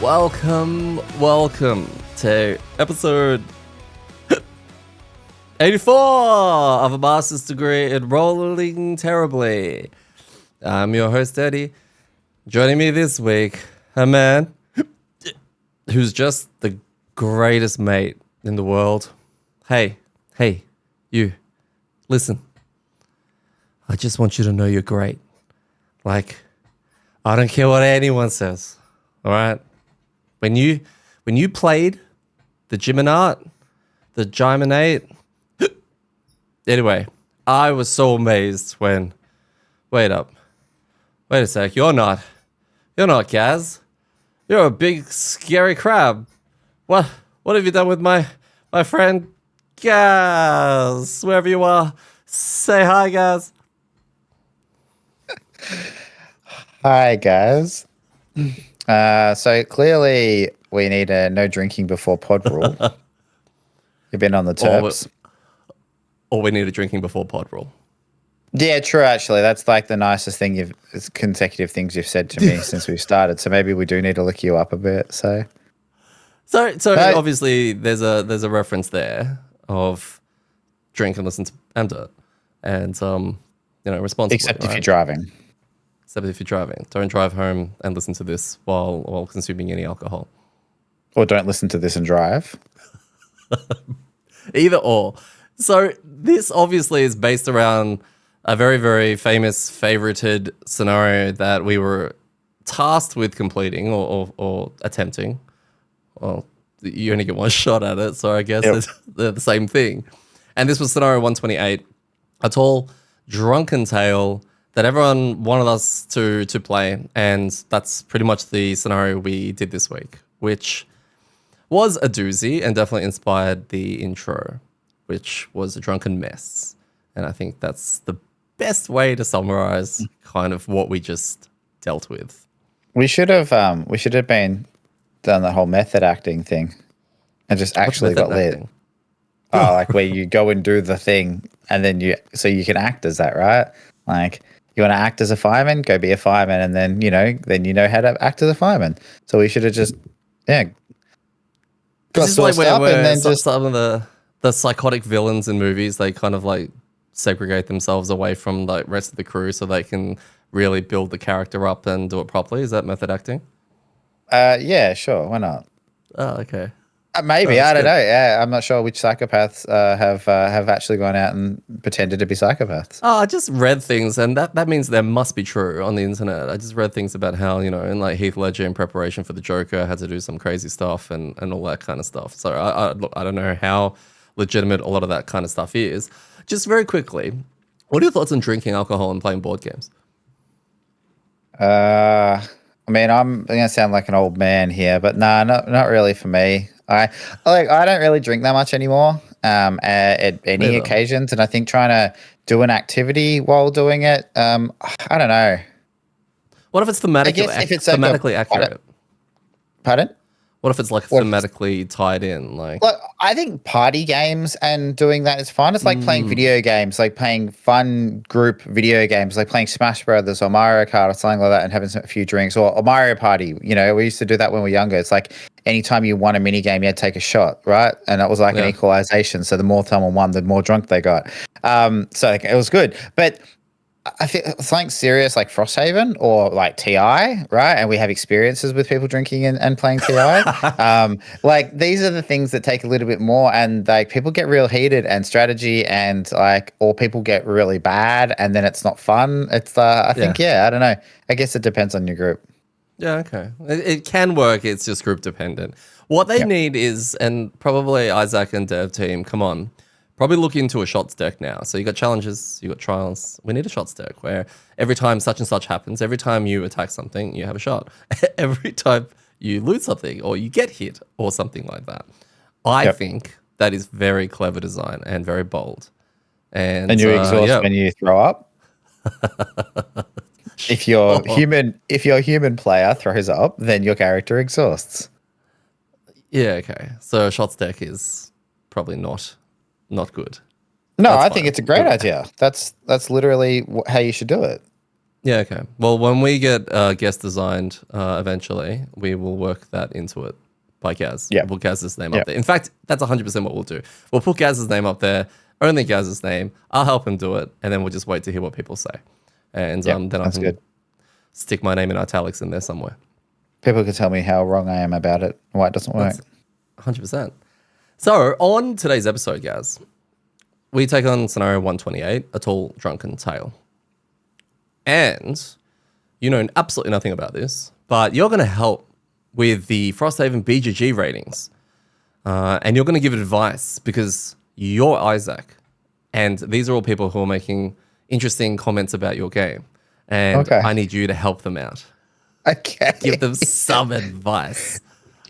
Welcome to episode 84 of a master's degree in rolling terribly. I'm your host, Eddie. Joining me this week, a man who's just the greatest mate in the world. Hey, you, listen. I just want you to know you're great. Like, I don't care what anyone says, all right? When you played the Giminate, the Giminate, anyway, I was so amazed when, wait a sec, you're not Gaz. You're a big, scary crab. What have you done with my friend Gaz? Wherever you are, say hi, Gaz. Hi, guys. So clearly we need a no drinking before pod rule. You've been on the terps. Or we need a drinking before pod rule. Yeah, true, actually. That's like the nicest thing consecutive things you've said to me since we've started. So maybe we do need to lick you up a bit. So obviously there's a reference there of drink and listen to amDirt. And responsibly. Except if you're driving. Except if you're driving. Don't drive home and listen to this while consuming any alcohol. Or don't listen to this and drive. Either or. So this obviously is based around a very, very famous, favorited scenario that we were tasked with completing or attempting. Well, you only get one shot at it, so I guess they're the same thing. And this was scenario 128, a tall, drunken tale that everyone wanted us to play, and that's pretty much the scenario we did this week, which was a doozy and definitely inspired the intro, which was a drunken mess. And I think that's the best way to summarize kind of what we just dealt with. We should have been done the whole method acting thing and just actually got lit. Oh, like where you go and do the thing and then you can act as that, right? Like, you want to act as a fireman, go be a fireman, and then you know how to act as a fireman. So we should have just got sourced up and then just some of the psychotic villains in movies, they kind of like segregate themselves away from the rest of the crew so they can really build the character up and do it properly. Is that method acting? Yeah, sure, why not? Oh, okay. Maybe, I don't know. Yeah, I'm not sure which psychopaths have actually gone out and pretended to be psychopaths. Oh, I just read things, and that means they must be true on the internet. I just read things about how, in like Heath Ledger in preparation for the Joker had to do some crazy stuff and all that kind of stuff. So I don't know how legitimate a lot of that kind of stuff is. Just very quickly, what are your thoughts on drinking alcohol and playing board games? I mean, I'm going to sound like an old man here, but nah, not really for me. I don't really drink that much anymore at any occasions, and I think trying to do an activity while doing it, I don't know. What if it's thematically accurate? Pardon? What if it's like thematically tied in? Like, I think party games and doing that is fun. It's like playing video games, like playing fun group video games, like playing Smash Brothers or Mario Kart or something like that, and having a few drinks or Mario Party. We used to do that when we were younger. It's like anytime you won a mini game, you had to take a shot, right? And that was like an equalization. So the more someone won, the more drunk they got. So it was good, but I feel something serious like Frosthaven or like TI, right? And we have experiences with people drinking and playing TI. Like these are the things that take a little bit more, and like people get real heated and strategy and or people get really bad and then it's not fun. It's I think I don't know. I guess it depends on your group. Yeah, okay. It can work. It's just group dependent. What they need is, and probably Isaac and dev team, come on. Probably look into a shots deck now. So you got challenges, you got trials. We need a shots deck where every time such and such happens, every time you attack something, you have a shot. Every time you lose something or you get hit or something like that. I think that is very clever design and very bold. And you exhaust when you throw up. If your human player throws up, then your character exhausts. Yeah, okay. So shots deck is probably not good. No, I think it's a great idea. That's literally how you should do it. Yeah, okay. Well, when we get guest designed eventually, we will work that into it by Gaz. Yeah. We'll put Gaz's name Yeah. up there. In fact, that's 100% what we'll do. We'll put Gaz's name up there, only Gaz's name. I'll help him do it, and then we'll just wait to hear what people say. And Yeah, then I that's can good. stick my name in italics in there somewhere. People can tell me how wrong I am about it, why it doesn't work. That's 100%. So, on today's episode, Gaz, we take on scenario 128, a tall, drunken tale. And you know absolutely nothing about this, but you're going to help with the Frosthaven BGG ratings. And you're going to give advice because you're Isaac. And these are all people who are making interesting comments about your game. And Okay. I need you to help them out. Okay. Give them some advice.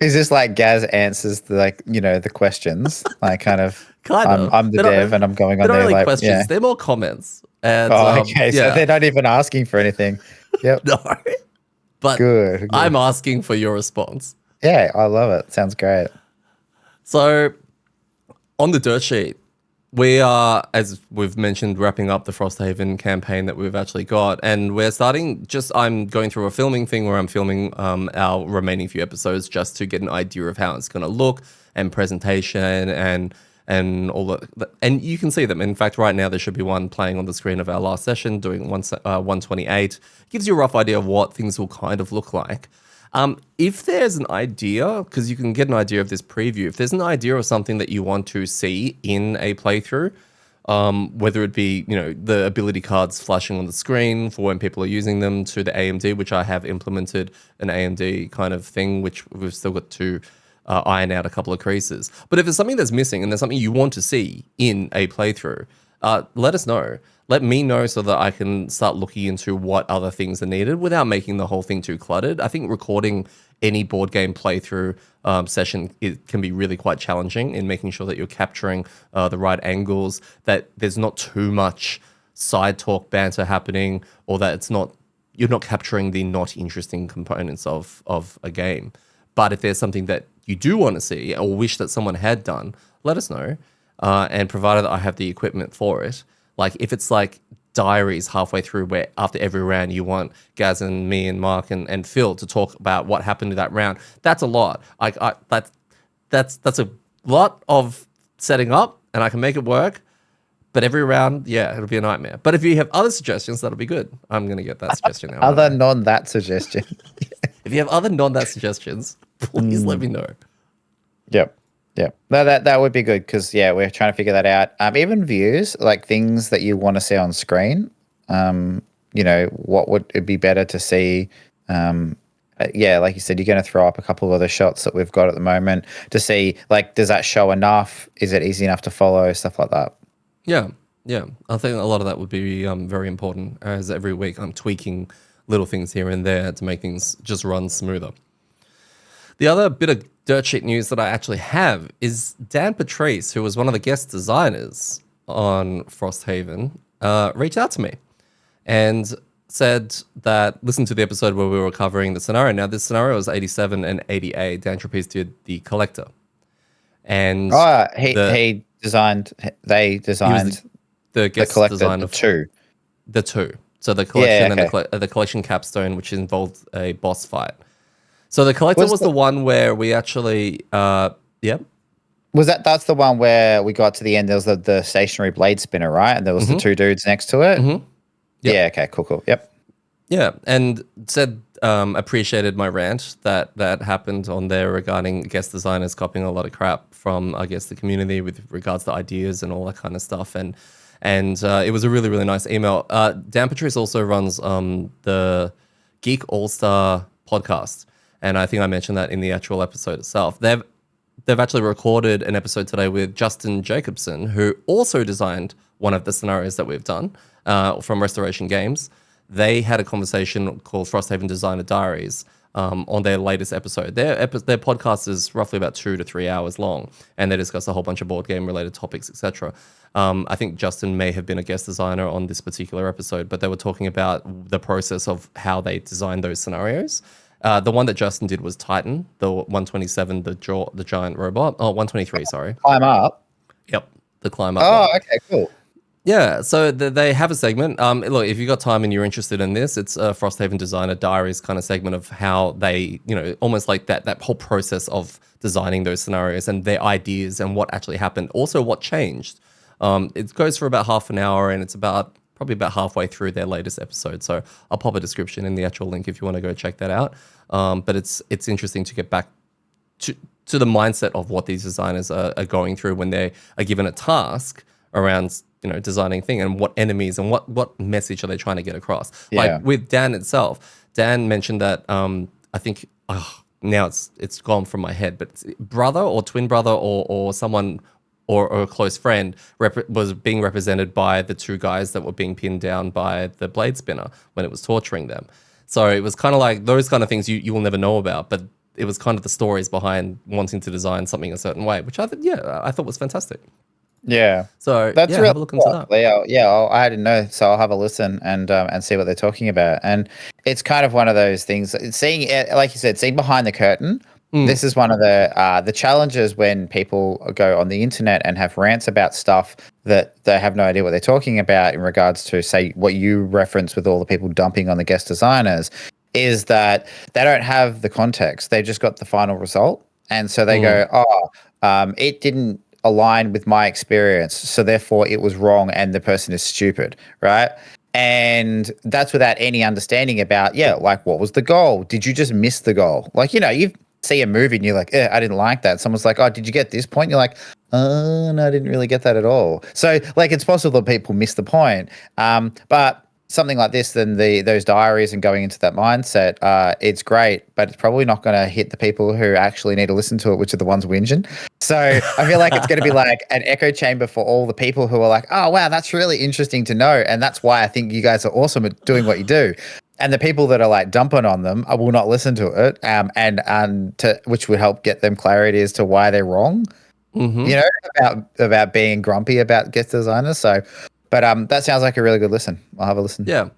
Is this like Gaz answers the questions? Like kind of Kind of. I'm the dev and I'm going on They're not there really like questions. yeah. They're more comments. And, Okay, so yeah. they're not even asking for anything. Yep. No. But Good. I'm asking for your response. Yeah, I love it. Sounds great. So on the dirt sheet, we are, as we've mentioned, wrapping up the Frosthaven campaign that we've actually got. And we're starting I'm going through a filming thing where I'm filming our remaining few episodes just to get an idea of how it's going to look and presentation and all that. And you can see them. In fact, right now there should be one playing on the screen of our last session doing 128. Gives you a rough idea of what things will kind of look like. If there's an idea, because you can get an idea of this preview, if there's an idea of something that you want to see in a playthrough, whether it be, the ability cards flashing on the screen for when people are using them to the AMD, which I have implemented an AMD kind of thing, which we've still got to iron out a couple of creases. But if there's something that's missing and there's something you want to see in a playthrough, let us know. Let me know so that I can start looking into what other things are needed without making the whole thing too cluttered. I think recording any board game playthrough session can be really quite challenging in making sure that you're capturing the right angles, that there's not too much side talk banter happening, or that you're not capturing the not interesting components of a game. But if there's something that you do want to see or wish that someone had done, let us know. And provided that I have the equipment for it, like if it's like diaries halfway through where after every round you want Gaz and me and Mark and Phil to talk about what happened to that round, that's a lot. That's a lot of setting up, and I can make it work. But every round, yeah, it'll be a nightmare. But if you have other suggestions, that'll be good. I'm going to get that suggestion now. Other non-that suggestion. If you have other non-that suggestions, please let me know. Yep. No, that would be good because we're trying to figure that out. Even views, like things that you want to see on screen. What would it be better to see? Like you said, you're going to throw up a couple of other shots that we've got at the moment to see. Like, does that show enough? Is it easy enough to follow? Stuff like that. Yeah. I think a lot of that would be very important. As every week I'm tweaking little things here and there to make things just run smoother. The other bit of dirt sheet news that I actually have is Dan Patrice, who was one of the guest designers on Frosthaven, reached out to me and said that, listen to the episode where we were covering the scenario. Now, this scenario was 87 and 88. Dan Patrice did the collector. And they designed the guest collector, design of the two. So the collection and the collection capstone, which involved a boss fight. So the collector was the one where we actually, Was that's the one where we got to the end? There was the stationary blade spinner, right? And there was the two dudes next to it. Mm-hmm. Yep. Yeah. Okay. Cool. Yep. Yeah, and said appreciated my rant that happened on there regarding guest designers copying a lot of crap from, I guess, the community with regards to ideas and all that kind of stuff. And it was a really, really nice email. Dan Patrice also runs the Geek All-Star podcast. And I think I mentioned that in the actual episode itself. They've actually recorded an episode today with Justin Jacobson, who also designed one of the scenarios that we've done from Restoration Games. They had a conversation called Frosthaven Designer Diaries on their latest episode. Their podcast is roughly about 2 to 3 hours long, and they discuss a whole bunch of board game related topics, etc. I think Justin may have been a guest designer on this particular episode, but they were talking about the process of how they designed those scenarios. The one that Justin did was Titan, the 127, the giant robot. Oh, 123, sorry. Climb up. Yep, the climb up. Oh, okay, cool. Yeah, so they have a segment. Look, if you've got time and you're interested in this, it's a Frosthaven Designer Diaries kind of segment of how they, almost like that whole process of designing those scenarios and their ideas and what actually happened. Also, what changed. It goes for about half an hour, and it's probably about halfway through their latest episode. So I'll pop a description in the actual link if you want to go check that out. But it's interesting to get back to the mindset of what these designers are going through when they are given a task around designing thing and what enemies and what message are they trying to get across. Like with Dan itself, Dan mentioned that I think now it's gone from my head, but brother or twin brother or someone or a close friend was being represented by the two guys that were being pinned down by the blade spinner when it was torturing them. So it was kind of like those kind of things you will never know about, but it was kind of the stories behind wanting to design something a certain way, which I thought was fantastic. Yeah. So that's really have a look into that. I didn't know, so I'll have a listen and see what they're talking about. And it's kind of one of those things. Seeing it, like you said, seeing behind the curtain. This is one of the challenges when people go on the internet and have rants about stuff that they have no idea what they're talking about in regards to, say, what you reference with all the people dumping on the guest designers, is that they don't have the context. They've just got the final result. And so they go, it didn't align with my experience, so therefore it was wrong and the person is stupid, right? And that's without any understanding about, like, what was the goal? Did you just miss the goal? Like, you see a movie and you're like, I didn't like that. Someone's like, oh, did you get this point? You're like, oh, no, I didn't really get that at all. So, like, it's possible that people miss the point. But something like this, then those diaries and going into that mindset, it's great, but it's probably not going to hit the people who actually need to listen to it, which are the ones whinging. So I feel like it's going to be like an echo chamber for all the people who are like, oh, wow, that's really interesting to know. And that's why I think you guys are awesome at doing what you do. And the people that are like dumping on them, I will not listen to it, which would help get them clarity as to why they're wrong. About being grumpy about guest designers. So, but that sounds like a really good listen. I'll have a listen. Yeah.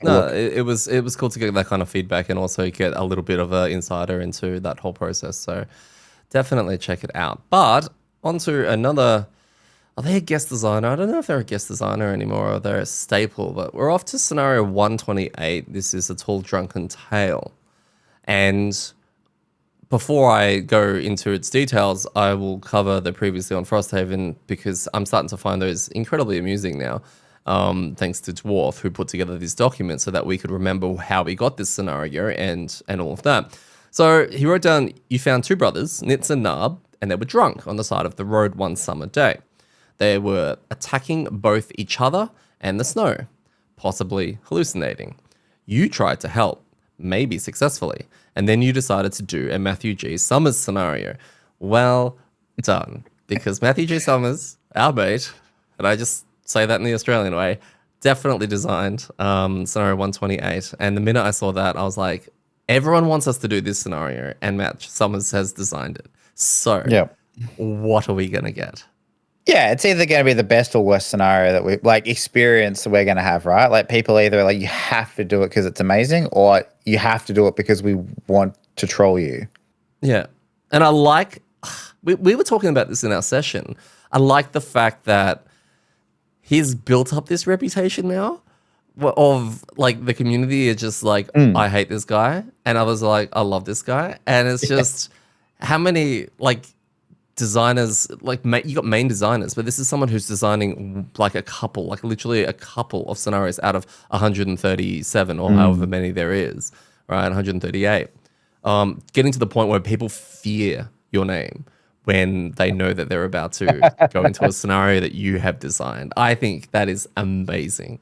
No, it was cool to get that kind of feedback and also get a little bit of an insider into that whole process. So definitely check it out. But onto another. Are they a guest designer? I don't know if they're a guest designer anymore or they're a staple, but we're off to scenario 128. This is A Tall Drunken Tale. And before I go into its details, I will cover the previously on Frosthaven because I'm starting to find those incredibly amusing now, thanks to Dwarf, who put together this document so that we could remember how we got this scenario and all of that. So he wrote down, you found two brothers, Nitz and Nab, and they were drunk on the side of the road one summer day. They were attacking both each other and the snow, possibly hallucinating. You tried to help, maybe successfully, and then you decided to do a Matthew G. Summers scenario. Well done, because Matthew G. Summers, our mate, and I just say that in the Australian way, definitely designed scenario 128. And the minute I saw that, I was like, everyone wants us to do this scenario, and Matt Summers has designed it. So what are we going to get? Yeah, it's either going to be the best or worst scenario that we experience we're going to have, right? Like people either like you have to do it because it's amazing, or you have to do it because we want to troll you. Yeah, and I like we were talking about this in our session. I like the fact that he's built up this reputation now of like the community is just like I hate this guy, and others are like I love this guy, and it's just how many like. Designers, like you got main designers, but this is someone who's designing like literally a couple of scenarios out of 137 or however many there is, right? 138. Getting to the point where people fear your name when they know that they're about to go into a scenario that you have designed. I think that is amazing.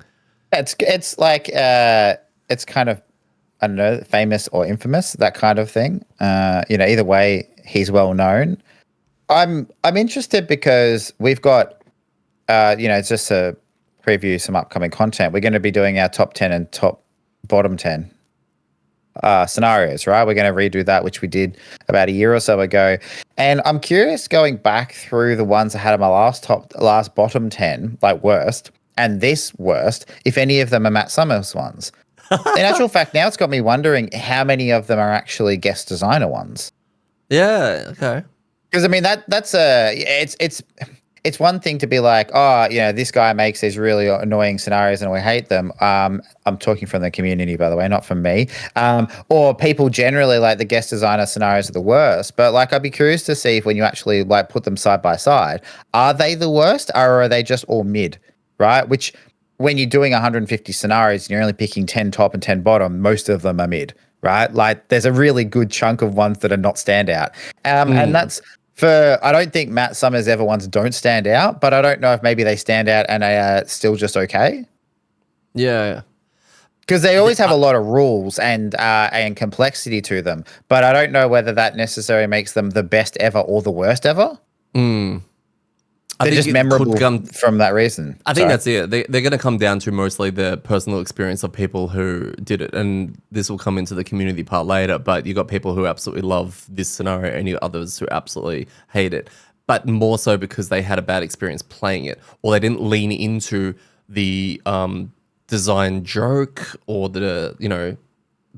It's like it's kind of, I don't know, famous or infamous, that kind of thing. Either way, he's well known. I'm interested because we've got, just to preview some upcoming content, we're going to be doing our top 10 and bottom 10 scenarios, right? We're going to redo that, which we did about a year or so ago. And I'm curious going back through the ones I had in my last bottom 10, like worst, and this worst, if any of them are Matt Summers ones. In actual fact, now it's got me wondering how many of them are actually guest designer ones. Yeah, okay. Because I mean it's it's one thing to be like, oh, this guy makes these really annoying scenarios and we hate them. I'm talking from the community, by the way, not from me. Or people generally like the guest designer scenarios are the worst. But like, I'd be curious to see if when you actually like put them side by side, are they the worst or are they just all mid, right? Which when you're doing 150 scenarios and you're only picking 10 top and 10 bottom, most of them are mid, right? Like there's a really good chunk of ones that are not standout. And that's I don't think Matt Summers' ever ones don't stand out, but I don't know if maybe they stand out and they are still just okay. Yeah. Because they always have a lot of rules and complexity to them, but I don't know whether that necessarily makes them the best ever or the worst ever. They're just memorable from that reason. I think that's it. They're going to come down to mostly the personal experience of people who did it. And this will come into the community part later. But you got people who absolutely love this scenario and you got others who absolutely hate it. But more so because they had a bad experience playing it, or they didn't lean into the design joke, or the,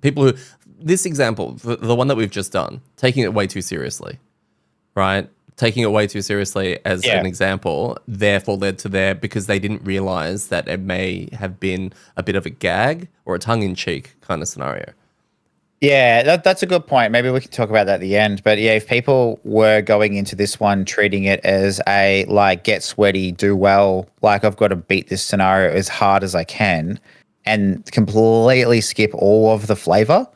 people who, this example, the one that we've just done, taking it way too seriously, right? Taking it way too seriously as an example, therefore led to because they didn't realize that it may have been a bit of a gag or a tongue-in-cheek kind of scenario. Yeah, that's a good point. Maybe we can talk about that at the end. But yeah, if people were going into this one treating it as a like get sweaty, do well, like I've got to beat this scenario as hard as I can, and completely skip all of the flavor,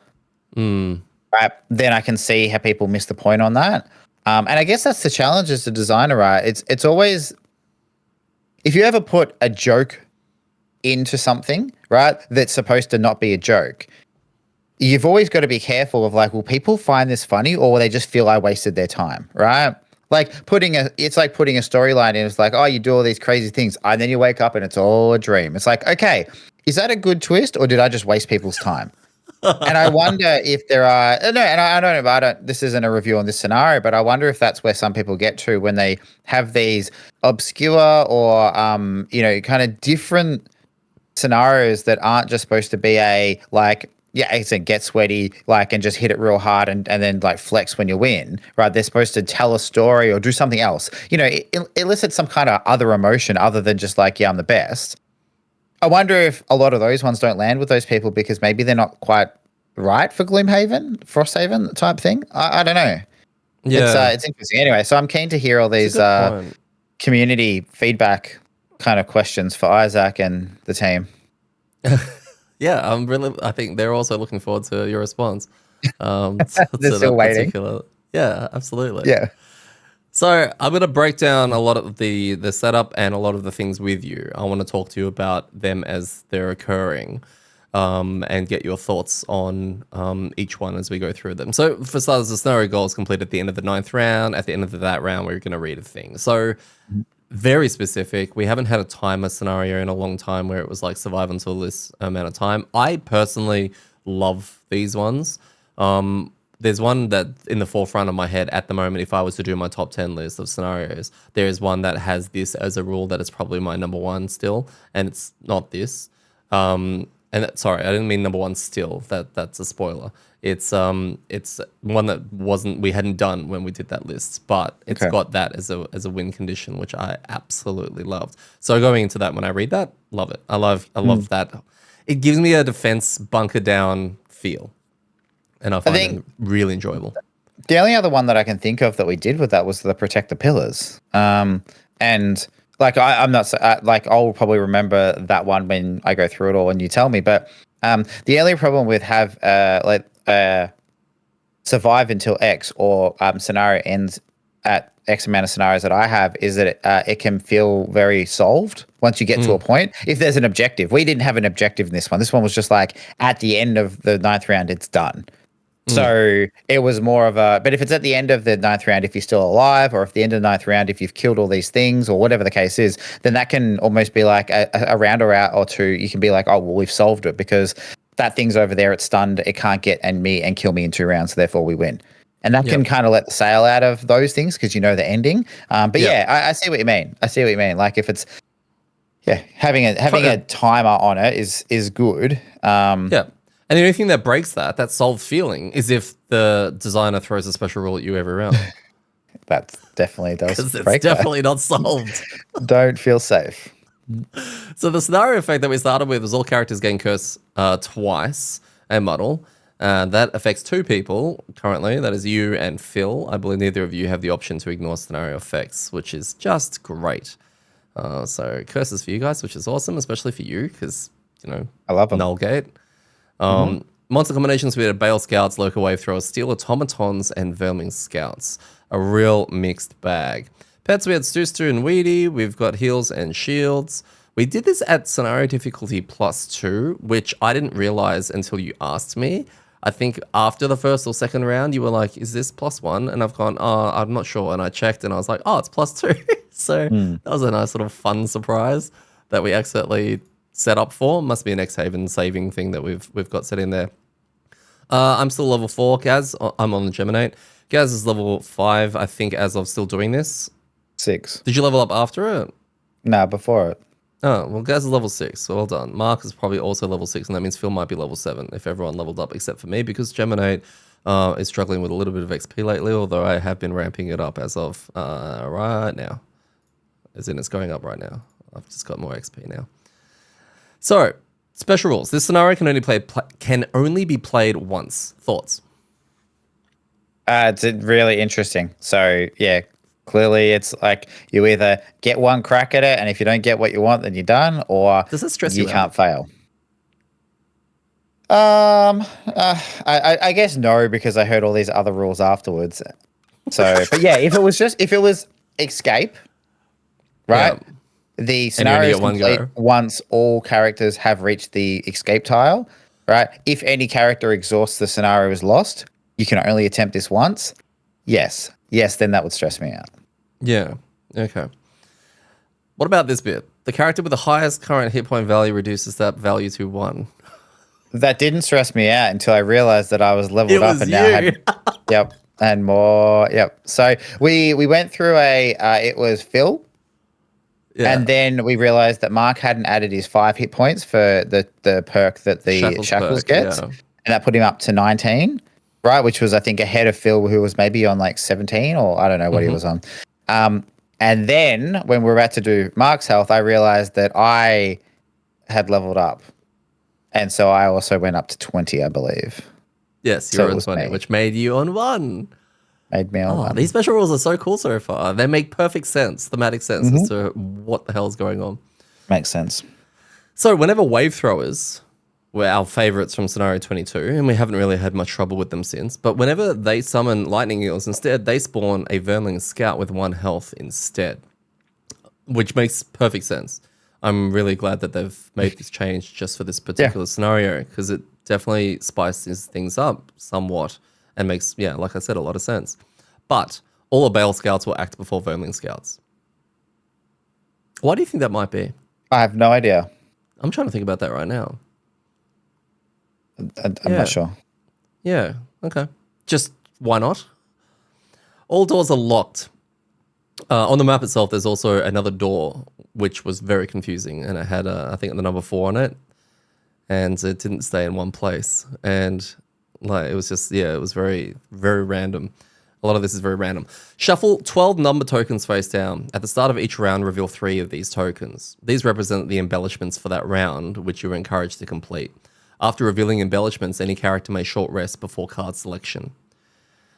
right? Then I can see how people miss the point on that. And I guess that's the challenge as a designer, right? It's always, if you ever put a joke into something, right, that's supposed to not be a joke, you've always got to be careful of like, will people find this funny or will they just feel I wasted their time, right? Like it's like putting a storyline in. It's like, oh, you do all these crazy things and then you wake up and it's all a dream. It's like, okay, is that a good twist or did I just waste people's time? And I wonder if there are I don't know. This isn't a review on this scenario, but I wonder if that's where some people get to when they have these obscure or kind of different scenarios that aren't just supposed to be a like, it's a get sweaty like and just hit it real hard and then like flex when you win, right? They're supposed to tell a story or do something else. It elicits some kind of other emotion other than just like, I'm the best. I wonder if a lot of those ones don't land with those people because maybe they're not quite right for Gloomhaven, Frosthaven type thing. I don't know. Yeah, it's interesting. Anyway, so I'm keen to hear all these community feedback kind of questions for Isaac and the team. Yeah, I think they're also looking forward to your response. They're still waiting. Yeah, absolutely. Yeah. So I'm going to break down a lot of the setup and a lot of the things with you. I want to talk to you about them as they're occurring, and get your thoughts on each one as we go through them. So for starters, the scenario goal is complete at the end of the 9th round. At the end of that round, we're going to read a thing. So very specific. We haven't had a timer scenario in a long time where it was like survive until this amount of time. I personally love these ones. There's one that in the forefront of my head at the moment, if I was to do my top 10 list of scenarios, there is one that has this as a rule that is probably my number one still, and it's not this. Sorry, I didn't mean number one still. That's a spoiler. It's one that we hadn't done when we did that list, but it's got that as a win condition, which I absolutely loved. So going into that, when I read that, love it. I love that. It gives me a defense bunker down feel. And I find it really enjoyable. The only other one that I can think of that we did with that was the Protect the Pillars. And like, I'm not like, I'll probably remember that one when I go through it all and you tell me. But the only problem with survive until X or scenario ends at X amount of scenarios that I have is that it can feel very solved once you get to a point. If there's an objective, we didn't have an objective in this one. This one was just like at the end of the 9th round, it's done. So it was more of but if it's at the end of the 9th round, if you're still alive, or if the end of the 9th round, if you've killed all these things or whatever the case is, then that can almost be like a round or two. You can be like, oh, well, we've solved it because that thing's over there. It's stunned. It can't get and kill me in 2 rounds. So therefore we win. And that can kind of let the sail out of those things because you know the ending. But I see what you mean. Like if it's, having a timer on it is good. And the only thing that breaks that solved feeling is if the designer throws a special rule at you every round. That definitely does Because it's break definitely not solved. that. Don't feel safe. So the scenario effect that we started with was all characters getting cursed twice a model. That affects 2 people currently. That is you and Phil. I believe neither of you have the option to ignore scenario effects, which is just great. So curses for you guys, which is awesome, especially for you because, I love them. Nullgate. Monster combinations, we had Bale Scouts, Local Wave Throwers, Steel Automatons, and Verming Scouts. A real mixed bag. Pets, we had Stu and Weedy. We've got heals and shields. We did this at scenario difficulty +2, which I didn't realize until you asked me. I think after the first or second round, you were like, is this +1? And I've gone, oh, I'm not sure. And I checked and I was like, oh, it's +2. So that was a nice little fun surprise that we accidentally set up for. Must be an X-Haven saving thing that we've got set in there. I'm still level 4, Gaz. I'm on the Geminate. Gaz is level 5, I think, as of still doing this. 6. Did you level up after it? Nah, before it. Oh, well, Gaz is level 6, so well done. Mark is probably also level 6, and that means Phil might be level 7 if everyone leveled up except for me, because Geminate is struggling with a little bit of XP lately, although I have been ramping it up as of right now. As in, it's going up right now. I've just got more XP now. So, special rules. This scenario can only be played once. Thoughts? It's really interesting. So, yeah, clearly it's like you either get one crack at it, and if you don't get what you want, then you're done, or Does it stress you you can't out? fail. I guess no, because I heard all these other rules afterwards. So, but yeah, if it was escape, right? Yeah. The And you only scenario is get one complete go. once all characters have reached the escape tile, right? If any character exhausts, the scenario is lost. You can only attempt this once. Yes, then that would stress me out. Yeah. Okay. What about this bit? The character with the highest current hit point value reduces that value to 1. That didn't stress me out until I realized that I was leveled It up was and now you. yep, and more. Yep. So we went through it was Phil. Yeah. And then we realized that Mark hadn't added his 5 hit points for the perk that the Shackles perk, gets. yeah. And that put him up to 19, right? Which was, I think, ahead of Phil, who was maybe on like 17, or I don't know what he was on. And then when we were about to do Mark's health, I realized that I had leveled up. And so I also went up to 20, I believe. Yes, So you're it on was 20, me. which made you on 1. Made me on Oh, one. these special rules are so cool so far. They make perfect sense, thematic sense as to what the hell's going on. Makes sense. So whenever wave throwers were our favorites from scenario 22, and we haven't really had much trouble with them since, but whenever they summon lightning eels, instead they spawn a vermling scout with 1 health instead, which makes perfect sense. I'm really glad that they've made this change just for this particular scenario, because it definitely spices things up somewhat and makes, yeah, like I said, a lot of sense. But all the Bale Scouts will act before Vermling Scouts. Why do you think that might be? I have no idea. I'm trying to think about that right now. I'm Yeah. not sure. Yeah, okay. Just why not? All doors are locked. On the map itself, there's also another door, which was very confusing, and it had, I think, the number 4 on it, and it didn't stay in one place. And like it was just, yeah, it was very, very random. A lot of this is very random. Shuffle 12 number tokens face down. At the start of each round, reveal 3 of these tokens. These represent the embellishments for that round, which you are encouraged to complete. After revealing embellishments, any character may short rest before card selection.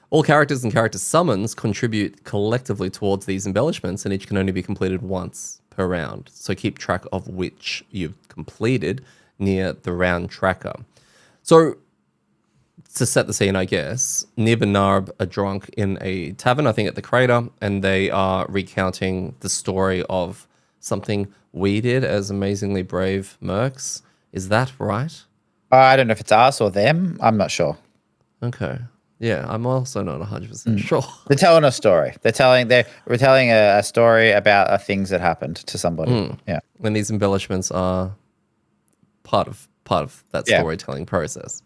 All characters and character summons contribute collectively towards these embellishments, and each can only be completed once per round. So keep track of which you've completed near the round tracker. So to set the scene, I guess, Nib and Narb are drunk in a tavern, I think at the crater, and they are recounting the story of something we did as amazingly brave mercs. Is that right? I don't know if it's us or them. I'm not sure. Okay. Yeah, I'm also not 100% sure. They're telling a story. We're telling a story about things that happened to somebody. Yeah. And these embellishments are part of that Yeah. storytelling process.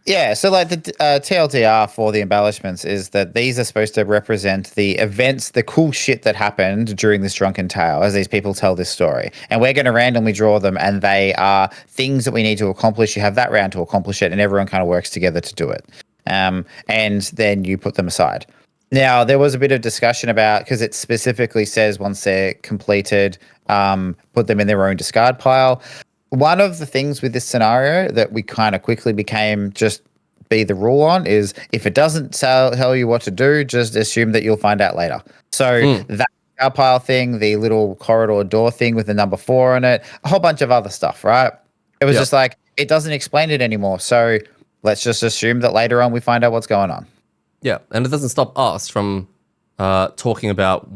Yeah, so like the TLDR for the embellishments is that these are supposed to represent the events, the cool shit that happened during this drunken tale as these people tell this story. And we're going to randomly draw them, and they are things that we need to accomplish. You have that round to accomplish it, and everyone kind of works together to do it. And then you put them aside. Now, there was a bit of discussion about, because it specifically says once they're completed, put them in their own discard pile. One of the things with this scenario that we kind of quickly became just be the rule on is if it doesn't tell you what to do, just assume that you'll find out later. So that discard pile thing, the little corridor door thing with the number 4 on it, a whole bunch of other stuff, right? It was just like, it doesn't explain it anymore. So let's just assume that later on we find out what's going on. Yeah, and it doesn't stop us from talking about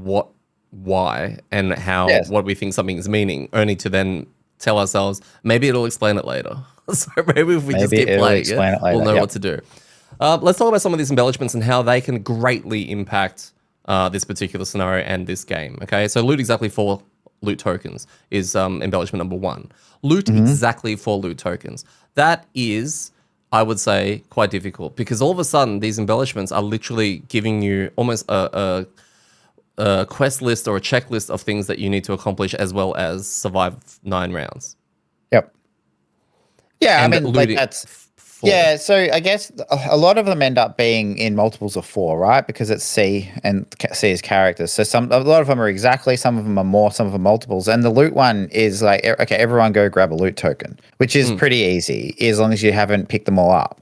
why, and how what we think something is meaning, only to then tell ourselves maybe it'll explain it later. So maybe if we just keep playing it, we'll know what to do. Let's talk about some of these embellishments and how they can greatly impact this particular scenario and this game. Okay, so loot exactly 4 loot tokens is embellishment number 1. Loot exactly 4 loot tokens. That is, I would say, quite difficult, because all of a sudden these embellishments are literally giving you almost a quest list or a checklist of things that you need to accomplish, as well as survive 9 rounds. Yep. Yeah, And I mean, like that's 4. Yeah. So I guess a lot of them end up being in multiples of 4, right? Because it's C and C is characters. So a lot of them are exactly, some of them are more, some of them are multiples. And the loot one is like, okay, everyone go grab a loot token, which is pretty easy as long as you haven't picked them all up.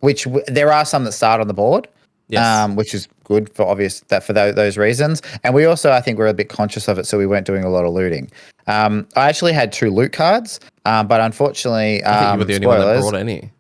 Which there are some that start on the board. Which is good for those reasons. And we also, I think, we're a bit conscious of it, so we weren't doing a lot of looting. I actually had 2 loot cards, but unfortunately, I think you were the only one that brought any.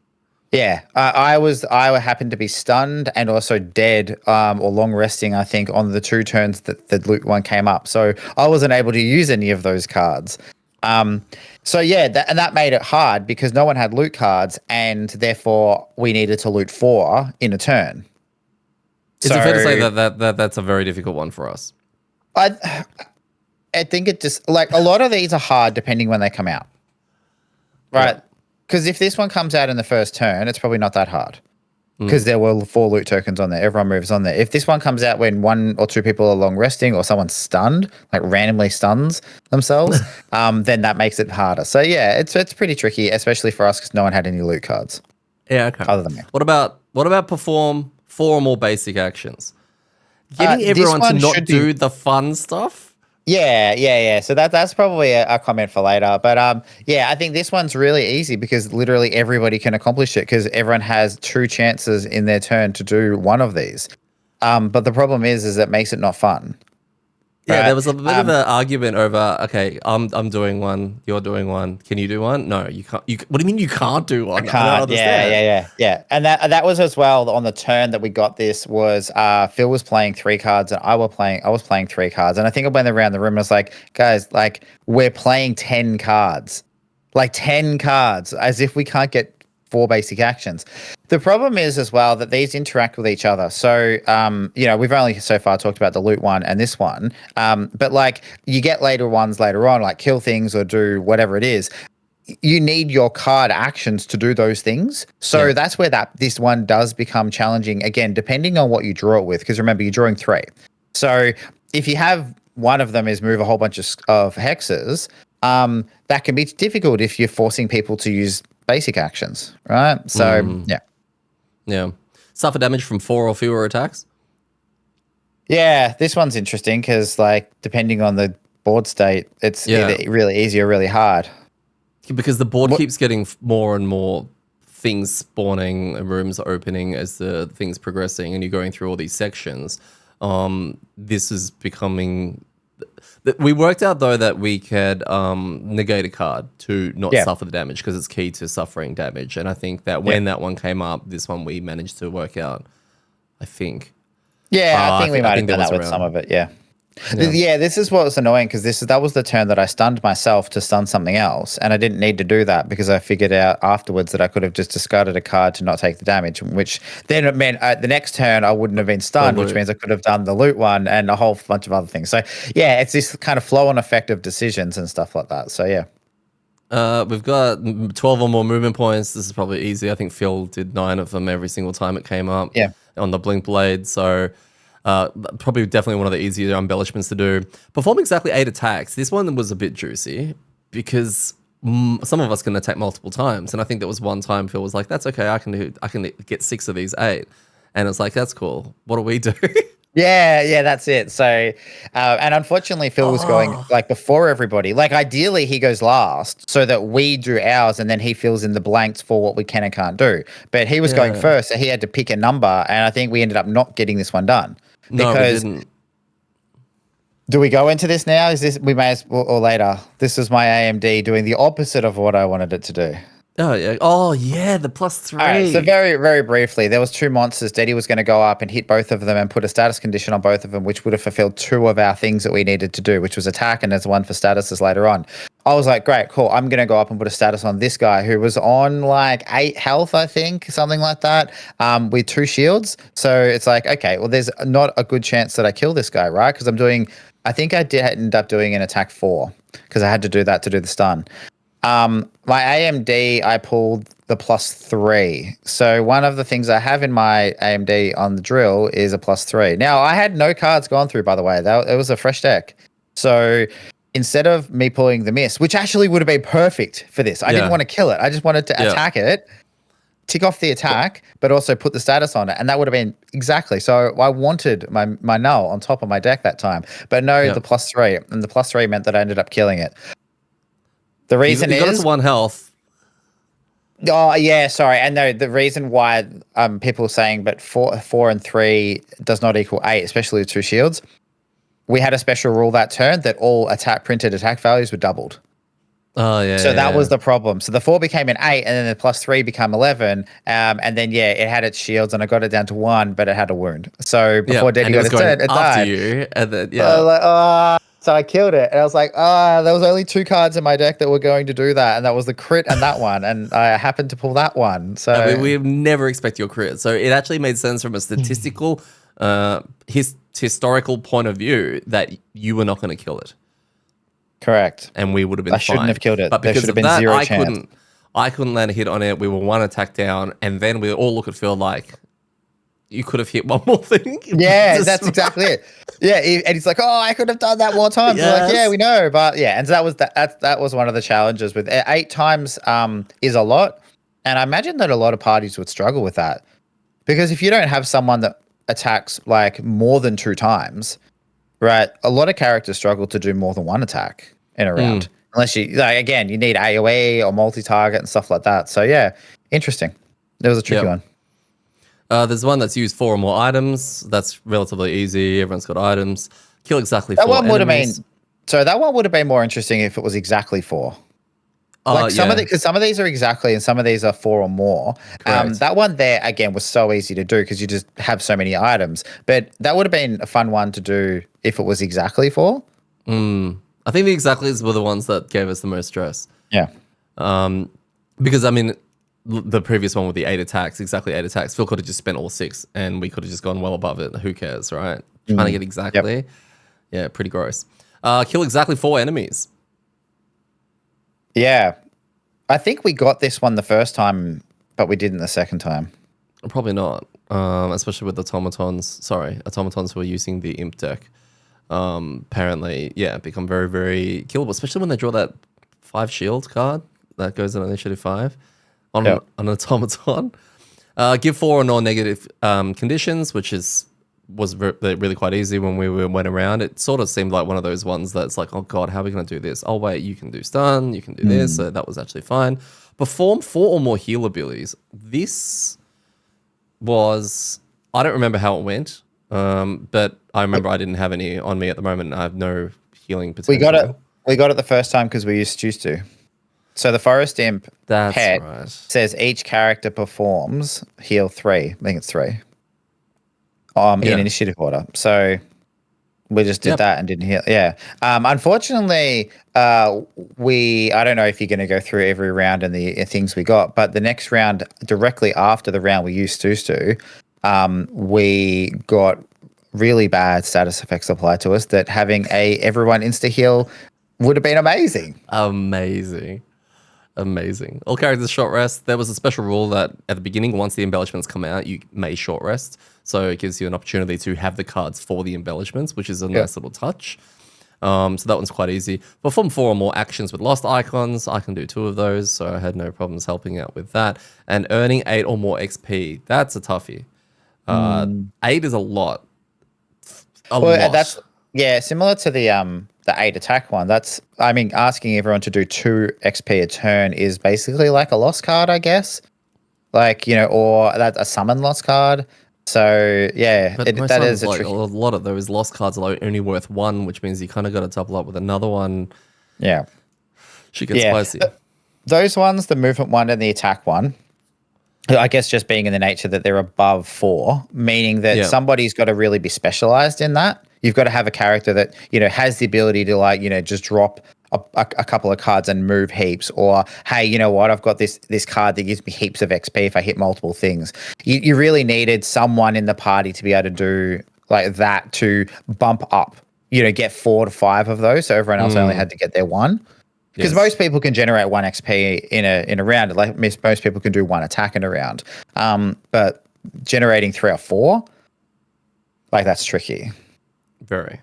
Yeah, I happened to be stunned and also dead, or long resting, I think, on the 2 turns that the loot one came up. So I wasn't able to use any of those cards. So yeah, that made it hard because no one had loot cards, and therefore we needed to loot 4 in a turn. Is it fair to say that that's a very difficult one for us? I think it just, like, a lot of these are hard depending when they come out, right? Because if this one comes out in the first turn, it's probably not that hard because there were 4 loot tokens on there. Everyone moves on there. If this one comes out when 1 or 2 people are long resting, or someone's stunned, like randomly stuns themselves, then that makes it harder. So yeah, it's pretty tricky, especially for us because no one had any loot cards. Yeah, okay. Other than me. What about perform 4 or more basic actions? Getting everyone to not do the fun stuff? Yeah. So that's probably a comment for later. But yeah, I think this one's really easy because literally everybody can accomplish it because everyone has 2 chances in their turn to do one of these. But the problem is it makes it not fun. Yeah, right? there was a bit of an argument over, okay, I'm doing one, you're doing one. Can you do one? No, you can't. What do you mean you can't do one? I can't. Yeah. And that was as well on the turn that we got this was Phil was playing 3 cards and I was playing 3 cards. And I think I went around the room and was like, guys, like, we're playing 10 cards. Like 10 cards, as if we can't get 4 basic actions. The problem is as well that these interact with each other. So, we've only so far talked about the loot one and this one, but like you get later ones later on, like kill things or do whatever it is. You need your card actions to do those things. So that's where this one does become challenging again, depending on what you draw it with. Because remember, you're drawing 3. So if you have one of them is move a whole bunch of hexes, that can be difficult if you're forcing people to use basic actions, right? So yeah, suffer damage from 4 or fewer attacks. Yeah, this one's interesting because, like, depending on the board state, it's either really easy or really hard. Because the board keeps getting more and more things spawning and rooms opening as the thing's progressing, and you're going through all these sections. This is becoming. We worked out though that we could negate a card to not suffer the damage because it's key to suffering damage, and I think that when that one came up, this one we managed to work out. I think. Yeah, I think we might have done that with some of it. Yeah. This is what was annoying because that was the turn that I stunned myself to stun something else, and I didn't need to do that because I figured out afterwards that I could have just discarded a card to not take the damage, which then it meant the next turn I wouldn't have been stunned, which means I could have done the loot one and a whole bunch of other things. So yeah, it's this kind of flow-on effect of decisions and stuff like that. So yeah. We've got 12 or more movement points. This is probably easy. I think Phil did 9 of them every single time it came up on the Blink Blade. So probably definitely one of the easier embellishments to do. Perform exactly 8 attacks. This one was a bit juicy because some of us can attack multiple times. And I think there was one time Phil was like, that's okay, I can get 6 of these 8. And it's like, that's cool. What do we do? Yeah, that's it. So, and unfortunately, Phil was going like before everybody. Like, ideally, he goes last so that we do ours, and then he fills in the blanks for what we can and can't do. But he was going first, so he had to pick a number, and I think we ended up not getting this one done. No, we didn't. Do we go into this now? Is this we may as well, or later? This is my AMD doing the opposite of what I wanted it to do. Oh yeah, the +3. All right, so very, very briefly, there was 2 monsters. Daddy was going to go up and hit both of them and put a status condition on both of them, which would have fulfilled 2 of our things that we needed to do, which was attack, and there's one for statuses later on. I was like, great, cool. I'm going to go up and put a status on this guy who was on like 8 health, I think, something like that, with 2 shields. So it's like, okay, well, there's not a good chance that I kill this guy, right? Because I think I did end up doing an attack 4 because I had to do that to do the stun. My AMD, I pulled the +3. So one of the things I have in my AMD on the drill is a +3. Now, I had no cards gone through, by the way. It was a fresh deck. So instead of me pulling the miss, which actually would have been perfect for this, I didn't want to kill it. I just wanted to attack it, tick off the attack, but also put the status on it. And that would have been exactly. So I wanted my null on top of my deck that time. But no, the +3. And the +3 meant that I ended up killing it. The reason you got us 1 health. Oh yeah, sorry. And no, the reason why people are saying but 4 and 3 does not equal 8, especially with 2 shields. We had a special rule that turn that all printed attack values were doubled. Oh yeah. So that was the problem. So the 4 became an 8, and then the +3 became 11. And then it had its shields, and I got it down to 1, but it had a wound. So before Daddy got its turn, it died. You, and then so I killed it, and I was like, there was only 2 cards in my deck that were going to do that, and that was the crit and that one, and I happened to pull that one. So we never expect your crit. So it actually made sense from a statistical, historical point of view that you were not going to kill it. Correct. And we would have been fine. I shouldn't have killed it. But there because should have of been that, 0 chance. I couldn't land a hit on it. We were 1 attack down, and then we all look at Phil like, you could have hit one more thing. Yeah, that's exactly it. Yeah, and he's like, I could have done that more times. Yes. We're like, yeah, we know, but yeah, and so that was one of the challenges with 8 times is a lot, and I imagine that a lot of parties would struggle with that, because if you don't have someone that attacks like more than 2 times, right? A lot of characters struggle to do more than 1 attack in a round, unless you again you need AOE or multi-target and stuff like that. So yeah, interesting. It was a tricky one. There's one that's used 4 or more items. That's relatively easy. Everyone's got items. Kill exactly 4 one would have enemies. been. So that one would have been more interesting if it was exactly 4. Like because some of these are exactly, and some of these are 4 or more. That one there again was so easy to do because you just have so many items. But that would have been a fun one to do if it was exactly 4. I think the exactlys were the ones that gave us the most stress. Yeah. Because I mean, the previous one with the 8 attacks, exactly 8 attacks, Phil could have just spent all 6 and we could have just gone well above it. Who cares, right? Trying to get exactly. Yep. Yeah, pretty gross. Kill exactly 4 enemies. Yeah. I think we got this one the first time, but we didn't the second time. Probably not. Especially with automatons who are using the imp deck. Apparently, become very, very killable, especially when they draw that 5 shield card that goes on initiative 5. On an automaton. Give 4 or non-negative conditions, which was really quite easy when we went around. It sort of seemed like one of those ones that's like, oh god, how are we going to do this? Oh wait, you can do stun, you can do this, so that was actually fine. Perform 4 or more heal abilities. This was, I don't remember how it went, but I remember I didn't have any on me at the moment. And I have no healing potential. We got it the first time because we used to. So the Forest Imp says each character performs heal 3. I think it's 3. In initiative order. So we just did that and didn't heal. Yeah. Unfortunately, I don't know if you're going to go through every round and the things we got, but the next round, directly after the round we used to, we got really bad status effects applied to us that having everyone insta heal would have been amazing. Amazing. All characters short rest. There was a special rule that at the beginning, once the embellishments come out, you may short rest. So it gives you an opportunity to have the cards for the embellishments, which is a nice little touch. So that one's quite easy. Perform 4 or more actions with lost icons. I can do 2 of those, so I had no problems helping out with that. And earning 8 or more XP. That's a toughie. 8 is a lot. A Well, lot. that's similar to the 8 attack one. That's asking everyone to do 2 XP a turn is basically like a lost card, I guess. Like, or that's a summon lost card. So yeah, But most that times, is a like a tricky. lot of those lost cards are only worth 1, which means you kind of got to double up with another one. Yeah. She gets Yeah. spicy. Those ones, the movement one and the attack one, I guess just being in the nature that they're above 4, meaning that Yeah. somebody's got to really be specialized in that. You've got to have a character that, has the ability to just drop a couple of cards and move heaps, or, hey, you know what? I've got this card that gives me heaps of XP if I hit multiple things. You really needed someone in the party to be able to do like that to bump up, get 4 to 5 of those. So everyone else only had to get their 1. Because Yes. most people can generate 1 XP in a round. Like most people can do 1 attack in a round. But generating 3 or 4, like that's tricky. Very.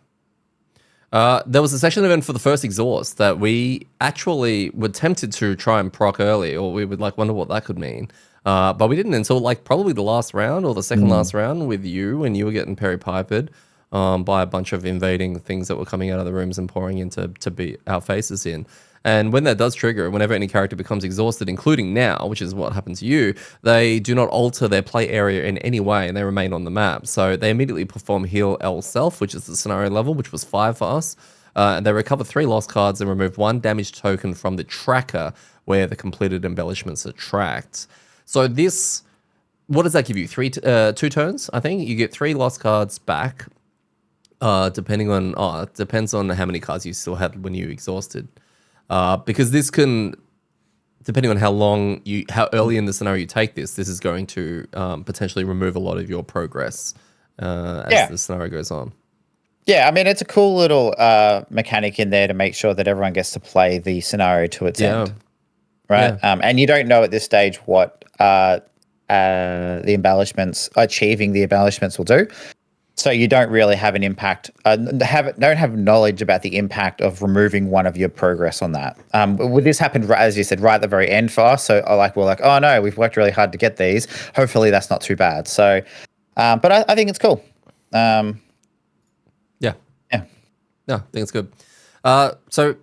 There was a session event for the first exhaust that we actually were tempted to try and proc early, or we would wonder what that could mean. But we didn't until probably the last round or the second last round with you, and you were getting Perry Pipered by a bunch of invading things that were coming out of the rooms and pouring into to beat our faces in. And when that does trigger, whenever any character becomes exhausted, including now, which is what happened to you, they do not alter their play area in any way and they remain on the map. So they immediately perform Heal L Self, which is the scenario level, which was 5 for us. And they recover 3 lost cards and remove 1 damage token from the tracker where the completed embellishments are tracked. So this, what does that give you? 2 turns, I think? You get 3 lost cards back, depending on, it depends on how many cards you still had when you exhausted. Because this can, depending on how early in the scenario you take this is going to potentially remove a lot of your progress as the scenario goes on. Yeah, it's a cool little mechanic in there to make sure that everyone gets to play the scenario to its end, right? Yeah. And you don't know at this stage what the embellishments, achieving the embellishments will do. So you don't really have an impact, don't have knowledge about the impact of removing 1 of your progress on that. Would this happen, as you said, right at the very end for us? So we're like, oh no, we've worked really hard to get these. Hopefully that's not too bad. So, but I think it's cool. Yeah. Yeah. No, I think it's good. So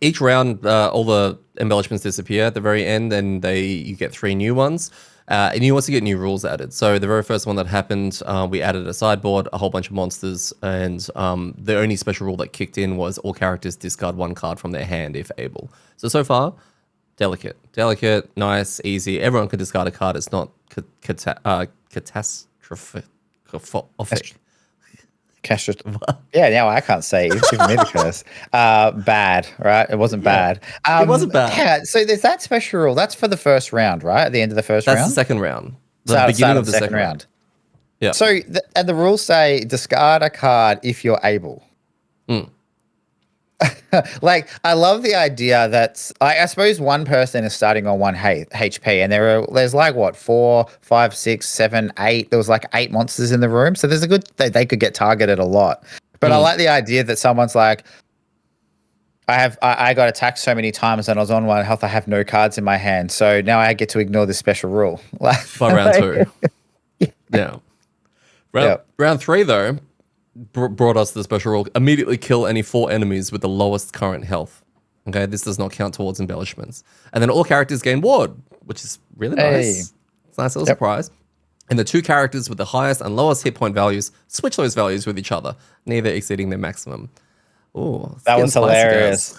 each round, all the embellishments disappear at the very end, and you get 3 new ones. And you also get new rules added. So the very first one that happened, we added a sideboard, a whole bunch of monsters, and the only special rule that kicked in was all characters discard 1 card from their hand if able. So far, delicate, nice, easy. Everyone can discard a card. It's not catastrophic. Yeah, now I can't say. You've given me the curse. Bad, right? It wasn't bad. It wasn't bad. Yeah, so there's that special rule. That's for the first round, right? At the end of the first round? That's the second round. The beginning of the second round. Yeah. So, and the rules say discard a card if you're able. I love the idea that I suppose one person is starting on 1 HP, and there's 4, 5, 6, 7, 8. There was 8 monsters in the room, so there's a good they could get targeted a lot. But I like the idea that someone's like, I got attacked so many times and I was on 1 health. I have no cards in my hand, so now I get to ignore this special rule. By round 2. Yeah. Round 3 though. Brought us the special rule. Immediately kill any 4 enemies with the lowest current health. Okay, this does not count towards embellishments. And then all characters gain ward, which is really nice. It's a nice little surprise. And the 2 characters with the highest and lowest hit point values switch those values with each other, neither exceeding their maximum. Oh, that was hilarious.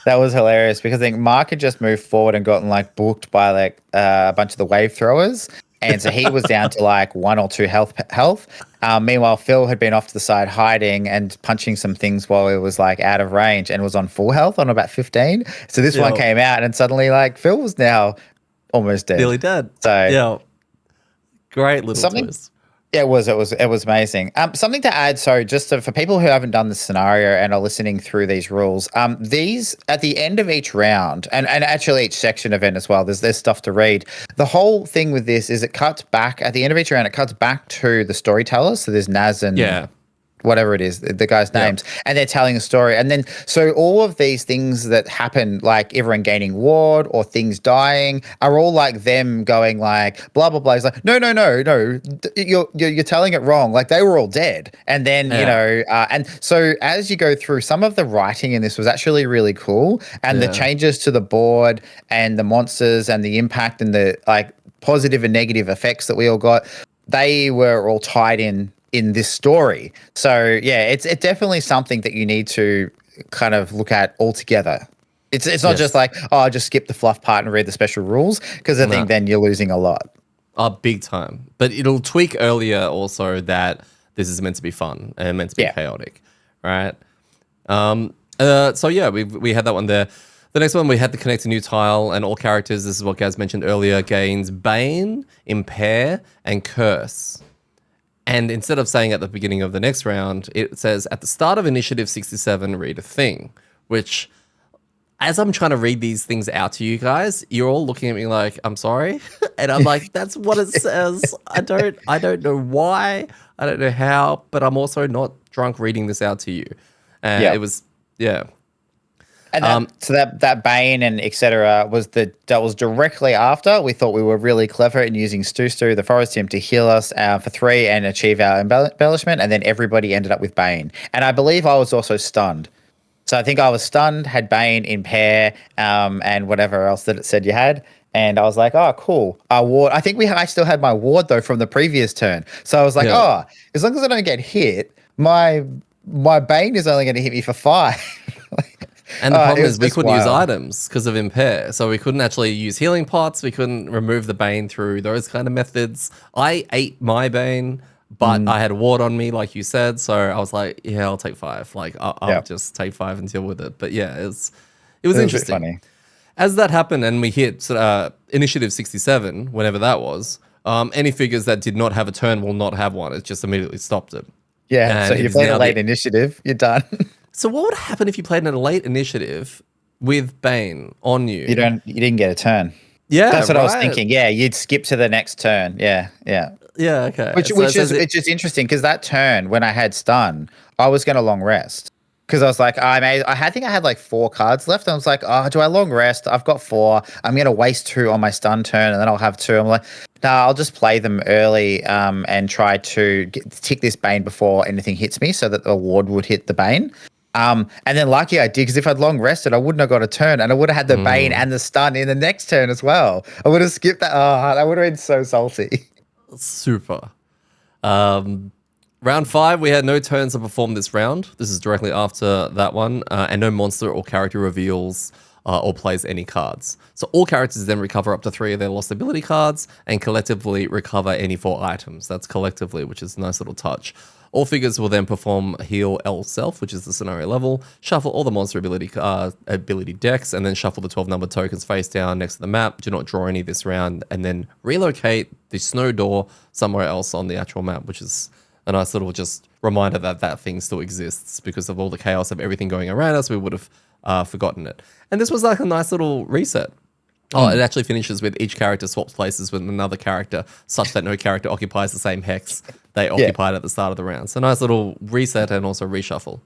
That was hilarious because I think Mark had just moved forward and gotten booked by a bunch of the wave throwers. And so he was down to 1 or 2 health. Meanwhile, Phil had been off to the side hiding and punching some things while he was out of range and was on full health on about 15. So this one came out and suddenly Phil was now almost dead. Nearly dead. So yeah, great little twist. Yeah, it was amazing. Something to add, so just for people who haven't done the scenario and are listening through these rules, these at the end of each round, and actually each section event as well, there's stuff to read. The whole thing with this is it cuts back at the end of each round. It cuts back to the storytellers. So there's Naz and whatever it is, the guys' names, and they're telling a story. And then, so all of these things that happen, like everyone gaining ward or things dying, are all like them going like, blah, blah, blah. It's like, no, you're telling it wrong. Like they were all dead. And then, and so as you go through, some of the writing in this was actually really cool. And the changes to the board and the monsters and the impact and the like positive and negative effects that we all got, they were all tied in this story. So yeah, it's definitely something that you need to kind of look at altogether. It's not just like, oh, just skip the fluff part and read the special rules, because I think then you're losing a lot. Oh, big time. But it'll tweak earlier also that this is meant to be fun and meant to be chaotic, right? So yeah, we had that one there. The next one, we had to connect a new tile, and all characters, this is what Gaz mentioned earlier, gains Bane, Impair, and Curse. And instead of saying at the beginning of the next round, it says at the start of Initiative 67, read a thing, which as I'm trying to read these things out to you guys, you're all looking at me like, I'm sorry. And I'm like, that's what it says. I don't know why. I don't know how, but I'm also not drunk reading this out to you. And it was, And that Bane and etc. that was directly after we thought we were really clever in using Stu, the Forest Team, to heal us for 3 and achieve our embellishment, and then everybody ended up with Bane. And I believe I was also stunned. So I think I was stunned, had Bane, Impair, and whatever else that it said you had. And I was like, oh, cool. Our ward. I think I still had my ward though from the previous turn. So I was like, oh, as long as I don't get hit, my Bane is only going to hit me for 5. And the problem is we couldn't use items because of Impair. So we couldn't actually use healing pots. We couldn't remove the Bane through those kind of methods. I ate my Bane, but I had a ward on me, like you said. So I was like, yeah, I'll take 5. Like, I'll just take 5 and deal with it. But yeah, it was interesting. Funny. As that happened and we hit Initiative 67, whenever that was, any figures that did not have a turn will not have one. It just immediately stopped it. Yeah, and so you played a late initiative, you're done. So what would happen if you played in a late initiative with Bane on you? You didn't get a turn. Yeah, that's what I was thinking. Yeah, you'd skip to the next turn. Yeah. Okay. Which is just interesting because that turn when I had stun, I was going to long rest because I was like, I think I had like 4 cards left. And I was like, oh, do I long rest? I've got 4. I'm going to waste 2 on my stun turn, and then I'll have 2. I'm like, no, I'll just play them early and try to tick this Bane before anything hits me, so that the ward would hit the Bane. And then lucky I did, because if I'd long rested, I wouldn't have got a turn, and I would have had the Bane and the stun in the next turn as well. I would have skipped that. Oh, that would have been so salty. Super. Round 5, we had no turns to perform this round. This is directly after that one, and no monster or character reveals or plays any cards. So all characters then recover up to 3 of their lost ability cards and collectively recover any 4 items. That's collectively, which is a nice little touch. All figures will then perform Heal L Self, which is the scenario level, shuffle all the monster ability decks, and then shuffle the 12 numbered tokens face down next to the map. Do not draw any this round, and then relocate the snow door somewhere else on the actual map, which is a nice little just reminder that that thing still exists. Because of all the chaos of everything going around us, we would have forgotten it. And this was like a nice little reset. Oh, it actually finishes with each character swaps places with another character, such that no character occupies the same hex they occupied at the start of the round. So nice little reset and also reshuffle.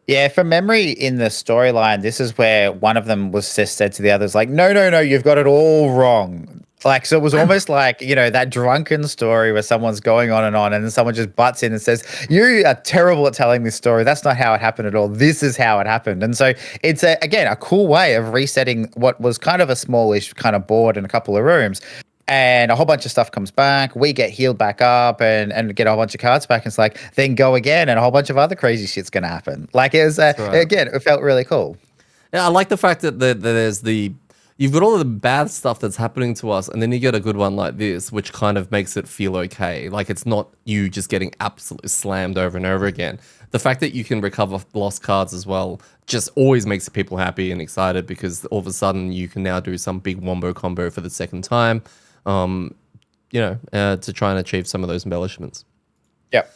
Yeah, from memory in the storyline, this is where one of them was said to the others, like, no, you've got it all wrong. Like, so it was almost like, that drunken story where someone's going on, and then someone just butts in and says, you are terrible at telling this story. That's not how it happened at all. This is how it happened. And so it's, again, a cool way of resetting what was kind of a smallish kind of board in a couple of rooms. And a whole bunch of stuff comes back. We get healed back up and get a whole bunch of cards back. And it's like, then go again, and a whole bunch of other crazy shit's going to happen. Like, it was, again, it felt really cool. Yeah, I like the fact that there's you've got all of the bad stuff that's happening to us, and then you get a good one like this, which kind of makes it feel okay. Like, it's not you just getting absolutely slammed over and over again. The fact that you can recover lost cards as well just always makes people happy and excited, because all of a sudden you can now do some big wombo combo for the second time, to try and achieve some of those embellishments. Yep.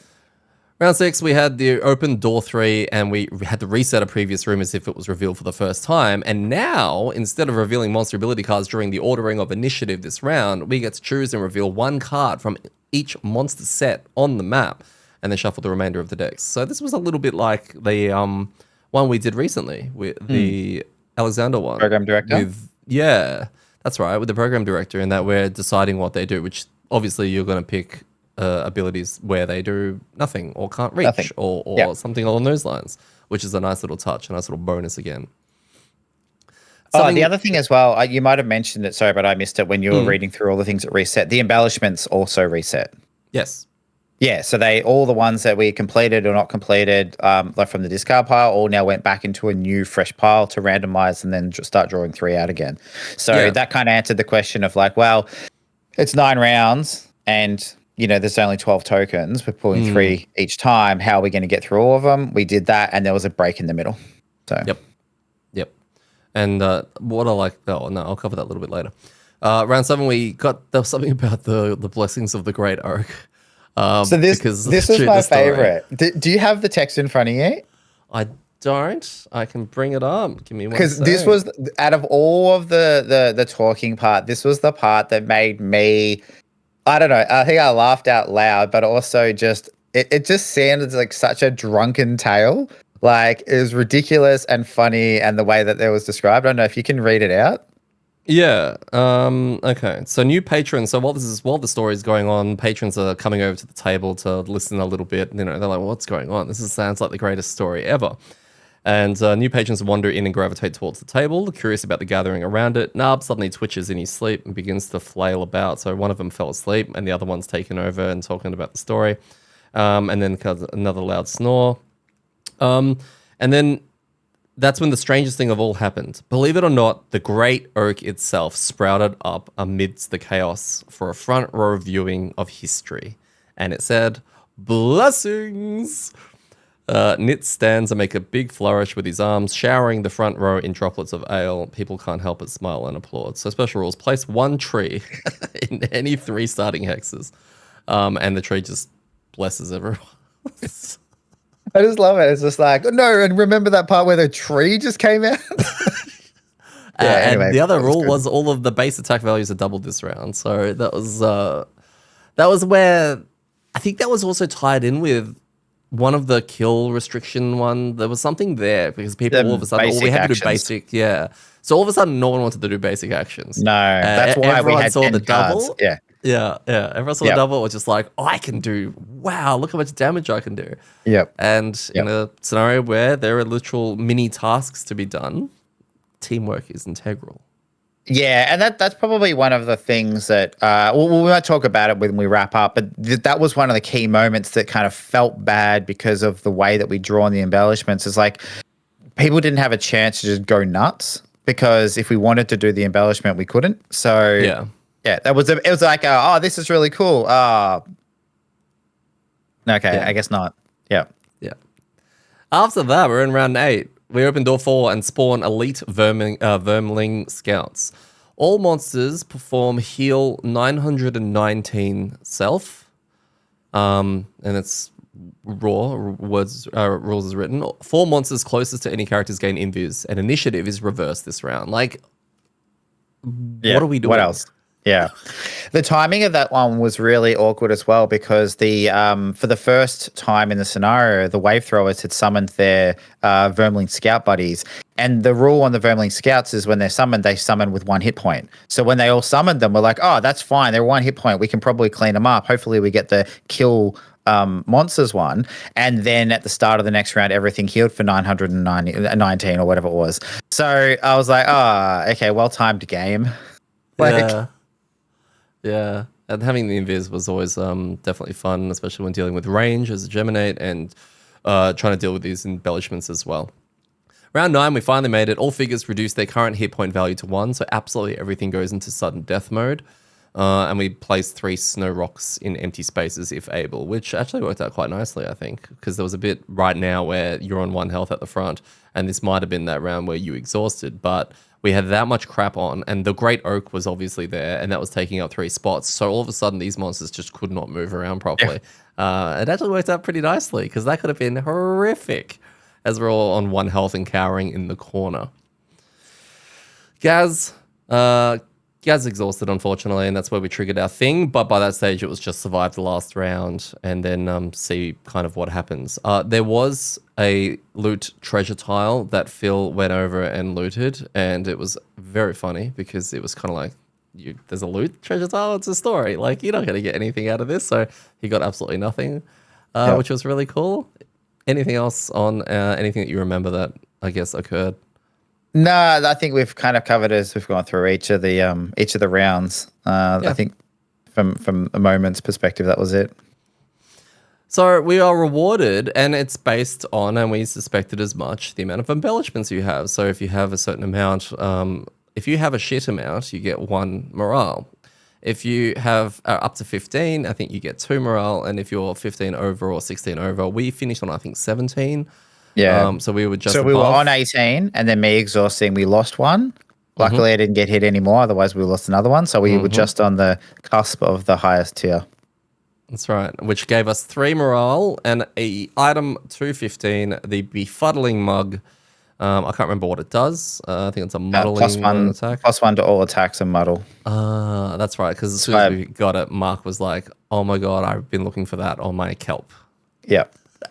Round 6, we had the open door 3, and we had to reset a previous room as if it was revealed for the first time. And now, instead of revealing monster ability cards during the ordering of initiative this round, we get to choose and reveal 1 card from each monster set on the map. and then shuffle the remainder of the decks. So this was a little bit like the one we did recently with the Alexander one. Program director? Yeah, that's right, with the program director, in that we're deciding what they do, which obviously you're going to pick abilities where they do nothing or can't reach or something along those lines, which is a nice little touch, a nice little bonus again. The other thing as well, you might have mentioned it, sorry, but I missed it when you were reading through all the things that reset. The embellishments also reset. Yes. Yeah, so all the ones that we completed or not completed, like from the discard pile, all now went back into a new fresh pile to randomize and then start drawing 3 out again. So that kind of answered the question of like, well, it's 9 rounds and, you know, there's only 12 tokens. We're pulling 3 each time. How are we going to get through all of them? We did that, and there was a break in the middle. So Yep. And what I like, I'll cover that a little bit later. Round 7, there was something about the blessings of the Great Oak. So this was my favorite. Do you have the text in front of you? I don't. I can bring it up. Give me one. Because this was, out of all of the talking part, this was the part that made me, I don't know, I think I laughed out loud, but also just, it just sounded like such a drunken tale. Like, it was ridiculous and funny, and the way that it was described. I don't know if you can read it out. Yeah. Okay. So new patrons. So while the story is going on, patrons are coming over to the table to listen a little bit. You know, they're like, well, "What's going on? Sounds like the greatest story ever." And new patrons wander in and gravitate towards the table, curious about the gathering around it. Narb suddenly twitches in his sleep and begins to flail about. So one of them fell asleep, and the other one's taken over and talking about the story. And then another loud snore. And then that's when the strangest thing of all happened. Believe it or not, the Great Oak itself sprouted up amidst the chaos for a front row viewing of history. And it said, "Blessings!" Nit stands and make a big flourish with his arms, showering the front row in droplets of ale. People can't help but smile and applaud. So special rules: place 1 tree in any 3 starting hexes. And the tree just blesses everyone. I just love it. It's just like, no, and remember that part where the tree just came out? Anyway, and the other rule was all of the base attack values are doubled this round. So that was where I think that was also tied in with one of the kill restriction one. There was something there because people all of a sudden we had to do basic, So all of a sudden, no one wanted to do basic actions. No, that's why we had saw 10 the double. cards. Yeah. Everyone saw the double. It was just like, I can do. Wow, look how much damage I can do. Yep. And in a scenario where there are literal mini tasks to be done, teamwork is integral. Yeah, and that's probably one of the things that we might talk about it when we wrap up, but that was one of the key moments that kind of felt bad because of the way that we draw on the embellishments. It's like people didn't have a chance to just go nuts because if we wanted to do the embellishment, we couldn't. So yeah, it was like, oh, this is really cool. Okay, I guess not. Yeah. After that, we're in round 8. We open door 4 and spawn elite vermling scouts. All monsters perform heal 919 self. And it's rules is written. 4 monsters closest to any characters gain invis, and initiative is reversed this round. Like, what are we doing? What else? Yeah. The timing of that one was really awkward as well because for the first time in the scenario, the wave throwers had summoned their Vermling scout buddies. And the rule on the Vermling scouts is when they're summoned, they summon with 1 hit point. So when they all summoned them, we're like, oh, that's fine. They're 1 hit point. We can probably clean them up. Hopefully we get the kill monsters one. And then at the start of the next round, everything healed for 919 or whatever it was. So I was like, okay, well-timed game. Yeah, and having the invis was always definitely fun, especially when dealing with range as a Geminate and trying to deal with these embellishments as well. Round 9, we finally made it. All figures reduce their current hit point value to 1, so absolutely everything goes into sudden death mode. And we placed 3 snow rocks in empty spaces if able, which actually worked out quite nicely, I think, because there was a bit right now where you're on 1 health at the front, and this might have been that round where you exhausted, but we had that much crap on, and the Great Oak was obviously there, and that was taking up 3 spots. So all of a sudden, these monsters just could not move around properly. It actually worked out pretty nicely, because that could have been horrific, as we're all on 1 health and cowering in the corner. Gaz, Gaz exhausted, unfortunately, and that's where we triggered our thing. But by that stage, it was just survive the last round and then see kind of what happens. There was a loot treasure tile that Phil went over and looted, and it was very funny because it was kind of like, there's a loot treasure tile, it's a story. Like, you're not going to get anything out of this. So he got absolutely nothing, which was really cool. Anything else on anything that you remember that, I guess, occurred? No, I think we've kind of covered as we've gone through each of the rounds. I think from a moment's perspective, that was it. So we are rewarded, and it's based on, and we suspected as much, the amount of embellishments you have. So if you have a certain amount, if you have a shit amount, you get 1 morale. If you have up to 15, I think you get 2 morale. And if you're 15 over or 16 over, we finished on, I think, 17. Yeah. So we were just we above. were on 18, and then me exhausting, we lost 1. Luckily, I didn't get hit anymore. Otherwise, we lost another one. So we were just on the cusp of the highest tier. That's right, which gave us 3 morale and a item 215, the befuddling mug. I can't remember what it does. I think it's a muddling attack. +1 to all attacks and muddle. That's right, because as soon as we got it, Mark was like, oh my God, I've been looking for that on my kelp. Yeah.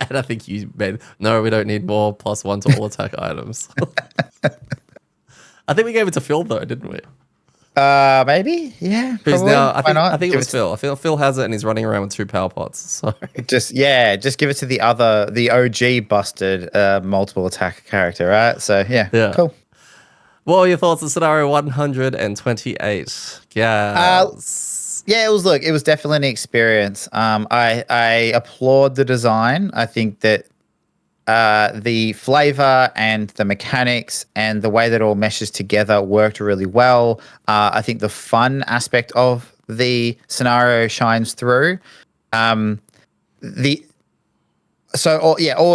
And I think you made, no, we don't need more +1 to all attack items. I think we gave it to Phil though, didn't we? Maybe, yeah. Because now I think it was Phil. Phil. I feel Phil has it and he's running around with 2 power pots. So just give it to the OG busted multiple attack character, right? So yeah. Cool. What are your thoughts on scenario 128? Yeah. It was definitely an experience. I applaud the design. I think that the flavor and the mechanics and the way that it all meshes together worked really well. I think the fun aspect of the scenario shines through. All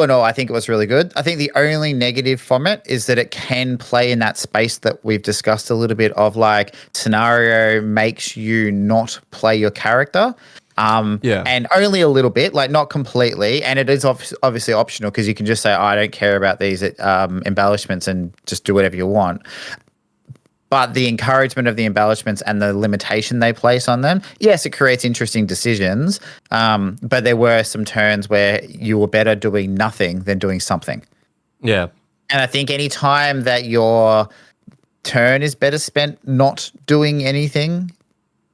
in all, I think it was really good. I think the only negative from it is that it can play in that space that we've discussed a little bit of, like, scenario makes you not play your character. And only a little bit, like not completely. And it is obviously optional because you can just say, I don't care about these embellishments and just do whatever you want. But the encouragement of the embellishments and the limitation they place on them, yes, it creates interesting decisions. But there were some turns where you were better doing nothing than doing something. Yeah. And I think any time that your turn is better spent not doing anything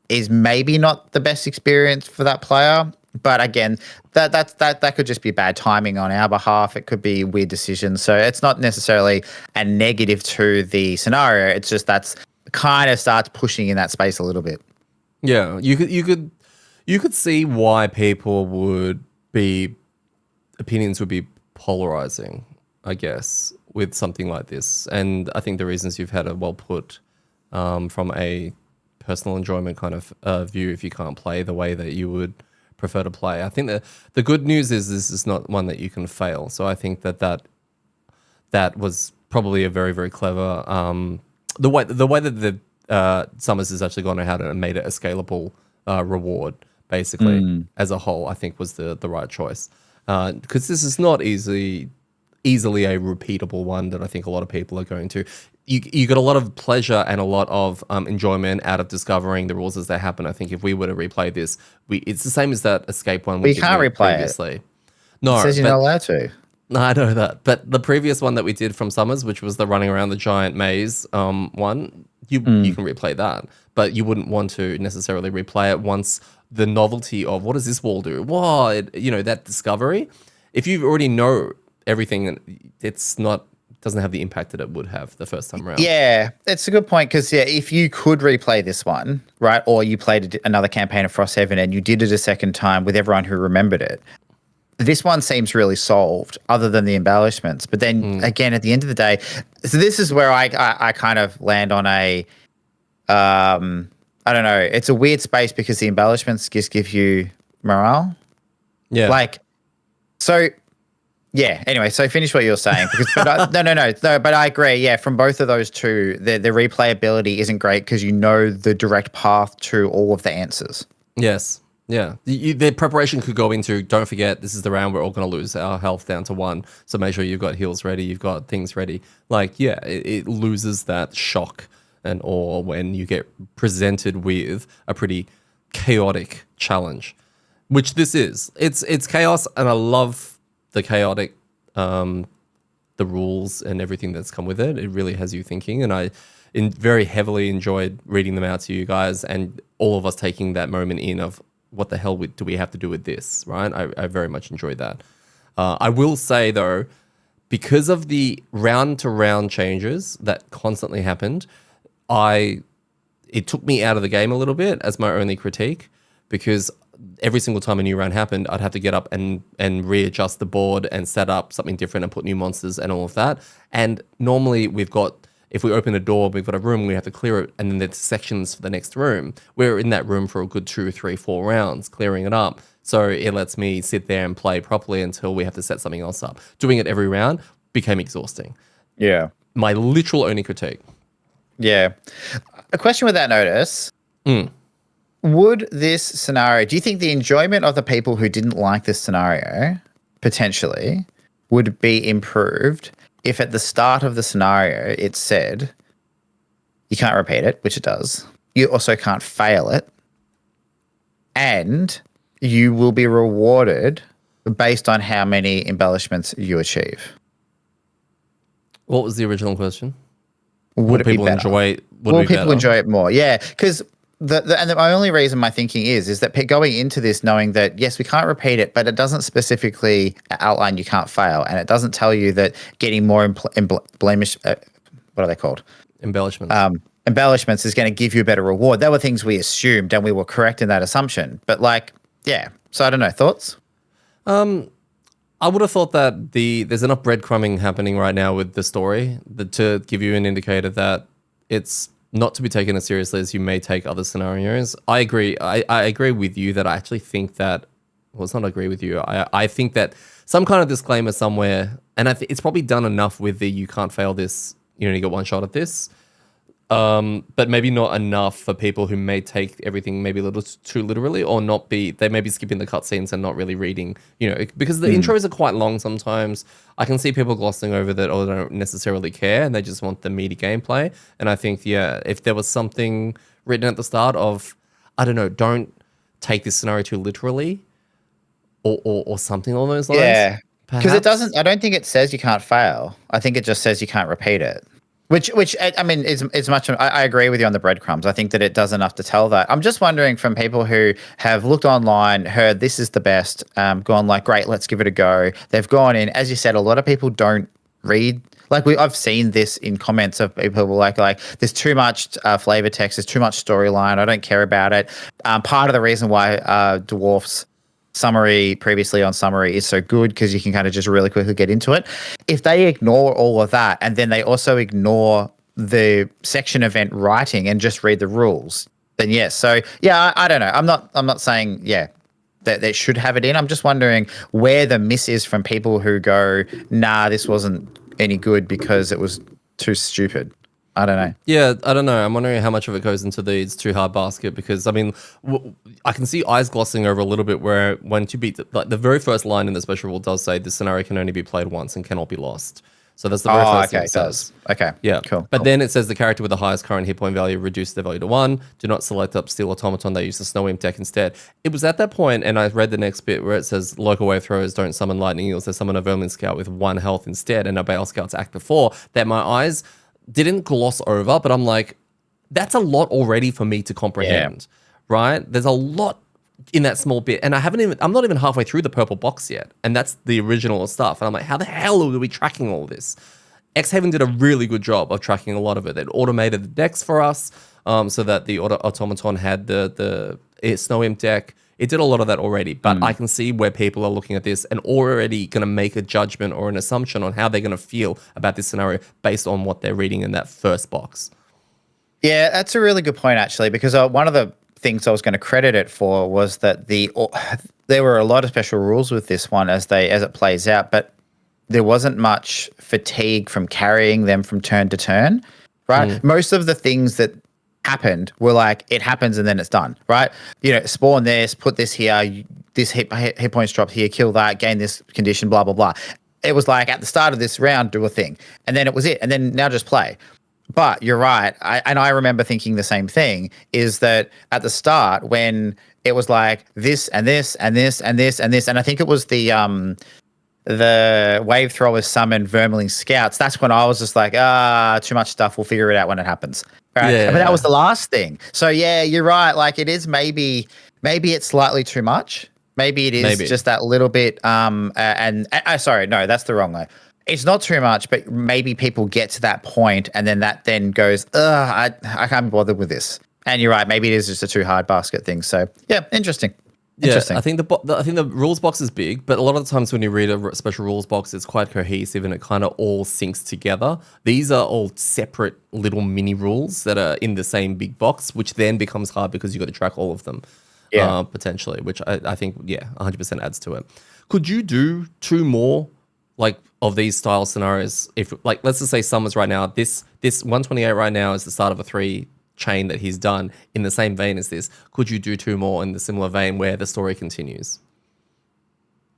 is maybe not the best experience for that player. But again, that could just be bad timing on our behalf. It could be weird decisions. So it's not necessarily a negative to the scenario. It's just that's kind of starts pushing in that space a little bit. Yeah, you could see why opinions would be polarizing, I guess, with something like this. And I think the reasons you've had are well put from a personal enjoyment kind of view. If you can't play the way that you would prefer to play, I think that the good news is this is not one that you can fail. So I think that was probably a very, very clever the way that the Summers has actually gone ahead and made it a scalable reward basically as a whole. I think was the right choice because this is not easily a repeatable one that I think a lot of people are going to. You got a lot of pleasure and a lot of enjoyment out of discovering the rules as they happen. I think if we were to replay this, it's the same as that escape one we can't replay previously. It. No, it says you're not allowed to. No, I know that. But the previous one that we did from Summers, which was the running around the giant maze one, you can replay that. But you wouldn't want to necessarily replay it once the novelty of what does this wall do? Whoa, that discovery. If you already know everything, doesn't have the impact that it would have the first time around. Yeah, it's a good point because if you could replay this one, right, or you played another campaign of Frosthaven and you did it a second time with everyone who remembered it, this one seems really solved other than the embellishments. But then again, at the end of the day, so this is where I kind of land on a, I don't know, it's a weird space because the embellishments just give you morale. Yeah. Yeah. Anyway, so finish what you're saying. But I agree. Yeah, from both of those two, the replayability isn't great because you know the direct path to all of the answers. Yes. Yeah. The preparation could go into, don't forget, this is the round we're all going to lose our health down to 1. So make sure you've got heals ready, you've got things ready. Like, yeah, it loses that shock or when you get presented with a pretty chaotic challenge, which this is. It's chaos, and I love the chaotic, the rules and everything that's come with it. It really has you thinking, and I very heavily enjoyed reading them out to you guys and all of us taking that moment in of what the hell do we have to do with this, right? I very much enjoyed that. I will say though, because of the round-to-round changes that constantly happened, it took me out of the game a little bit as my only critique, because every single time a new round happened, I'd have to get up and readjust the board and set up something different and put new monsters and all of that. And normally if we open a door, we've got a room, we have to clear it, and then there's sections for the next room. We're in that room for a good 2, 3, 4 rounds, clearing it up. So it lets me sit there and play properly until we have to set something else up. Doing it every round became exhausting. Yeah. My literal only critique. Yeah. A question with that notice. Would this scenario, do you think the enjoyment of the people who didn't like this scenario potentially would be improved if at the start of the scenario it said you can't repeat it, which it does. You also can't fail it. And you will be rewarded based on how many embellishments you achieve. What was the original question? Would people enjoy? Will people enjoy it more? Yeah, because the only reason my thinking is that going into this knowing that yes, we can't repeat it, but it doesn't specifically outline you can't fail, and it doesn't tell you that getting more blemish. What are they called? Embellishments. Embellishments is going to give you a better reward. They were things we assumed, and we were correct in that assumption. But yeah. So I don't know. Thoughts? I would have thought that there's enough breadcrumbing happening right now with the story to give you an indicator that it's not to be taken as seriously as you may take other scenarios. I agree. I agree with you that I actually think that, well, it's not agree with you. I think that some kind of disclaimer somewhere, and it's probably done enough with the you can't fail this, you only get one shot at this. But maybe not enough for people who may take everything maybe a little too literally, or they may be skipping the cutscenes and not really reading, because the intros are quite long sometimes. I can see people glossing over that or they don't necessarily care and they just want the meaty gameplay. And I think, if there was something written at the start of, I don't know, don't take this scenario too literally or something along those lines. Yeah, because it doesn't, I don't think it says you can't fail. I think it just says you can't repeat it. Which I mean, is much. I agree with you on the breadcrumbs. I think that it does enough to tell that. I'm just wondering from people who have looked online, heard this is the best, gone great, let's give it a go. They've gone in, as you said, a lot of people don't read. I've seen this in comments of people like there's too much flavor text, there's too much storyline. I don't care about it. Part of the reason why Dwarf's summary previously on summary is so good because you can kind of just really quickly get into it. If they ignore all of that and then they also ignore the section event writing and just read the rules, then yes. So yeah, I don't know. I'm not saying that they should have it in. I'm just wondering where the miss is from people who go, nah, this wasn't any good because it was too stupid. I don't know. Yeah, I don't know. I'm wondering how much of it goes into the it's too hard basket because, I mean, I can see eyes glossing over a little bit where when to beat the very first line in the special rule does say this scenario can only be played once and cannot be lost. So that's the very first thing it says. Okay. Yeah. Cool. But then it says the character with the highest current hit point value reduce their value to 1. Do not select up Steel Automaton. They use the Snow Imp deck instead. It was at that point, and I read the next bit where it says local wave throwers don't summon lightning eels. They summon a vermin scout with 1 health instead and a bale scout to act before. That my eyes didn't gloss over, but I'm like, that's a lot already for me to comprehend, right? There's a lot in that small bit, and I'm not even halfway through the purple box yet, and that's the original stuff. And I'm like, how the hell are we tracking all this? Xhaven did a really good job of tracking a lot of it. It automated the decks for us, so that the automaton had the Snow Imp deck. It did a lot of that already, but I can see where people are looking at this and already going to make a judgment or an assumption on how they're going to feel about this scenario based on what they're reading in that first box. Yeah, that's a really good point, actually, because one of the things I was going to credit it for was that there were a lot of special rules with this one as it plays out, but there wasn't much fatigue from carrying them from turn to turn, right? Most of the things that happened were it happens and then it's done, right? Spawn this, put this here, this hit points dropped here, kill that, gain this condition, blah, blah, blah. It was at the start of this round, do a thing. And then it was it. And then now just play. But you're right. I remember thinking the same thing, is that at the start when it was like this and this and this and this and this, and I think it was the wave throwers summoned Vermling scouts. That's when I was just like, too much stuff. We'll figure it out when it happens. Right. Yeah. But that was the last thing. So yeah, you're right. Like it is maybe it's slightly too much. Maybe it is just that little bit. Sorry, no, that's the wrong way. It's not too much, but maybe people get to that point and then that then goes, I can't be bothered with this. And you're right, maybe it is just a too hard basket thing. So yeah, interesting. Yeah, I think the rules box is big, but a lot of the times when you read a special rules box, it's quite cohesive and it kind of all syncs together. These are all separate little mini rules that are in the same big box, which then becomes hard because you've got to track all of them, potentially, which I think, 100% adds to it. Could you do 2 more like of these style scenarios? If like, let's just say Summers right now, this 128 right now is the start of a 3 chain that he's done in the same vein as this. Could you do 2 more in the similar vein where the story continues?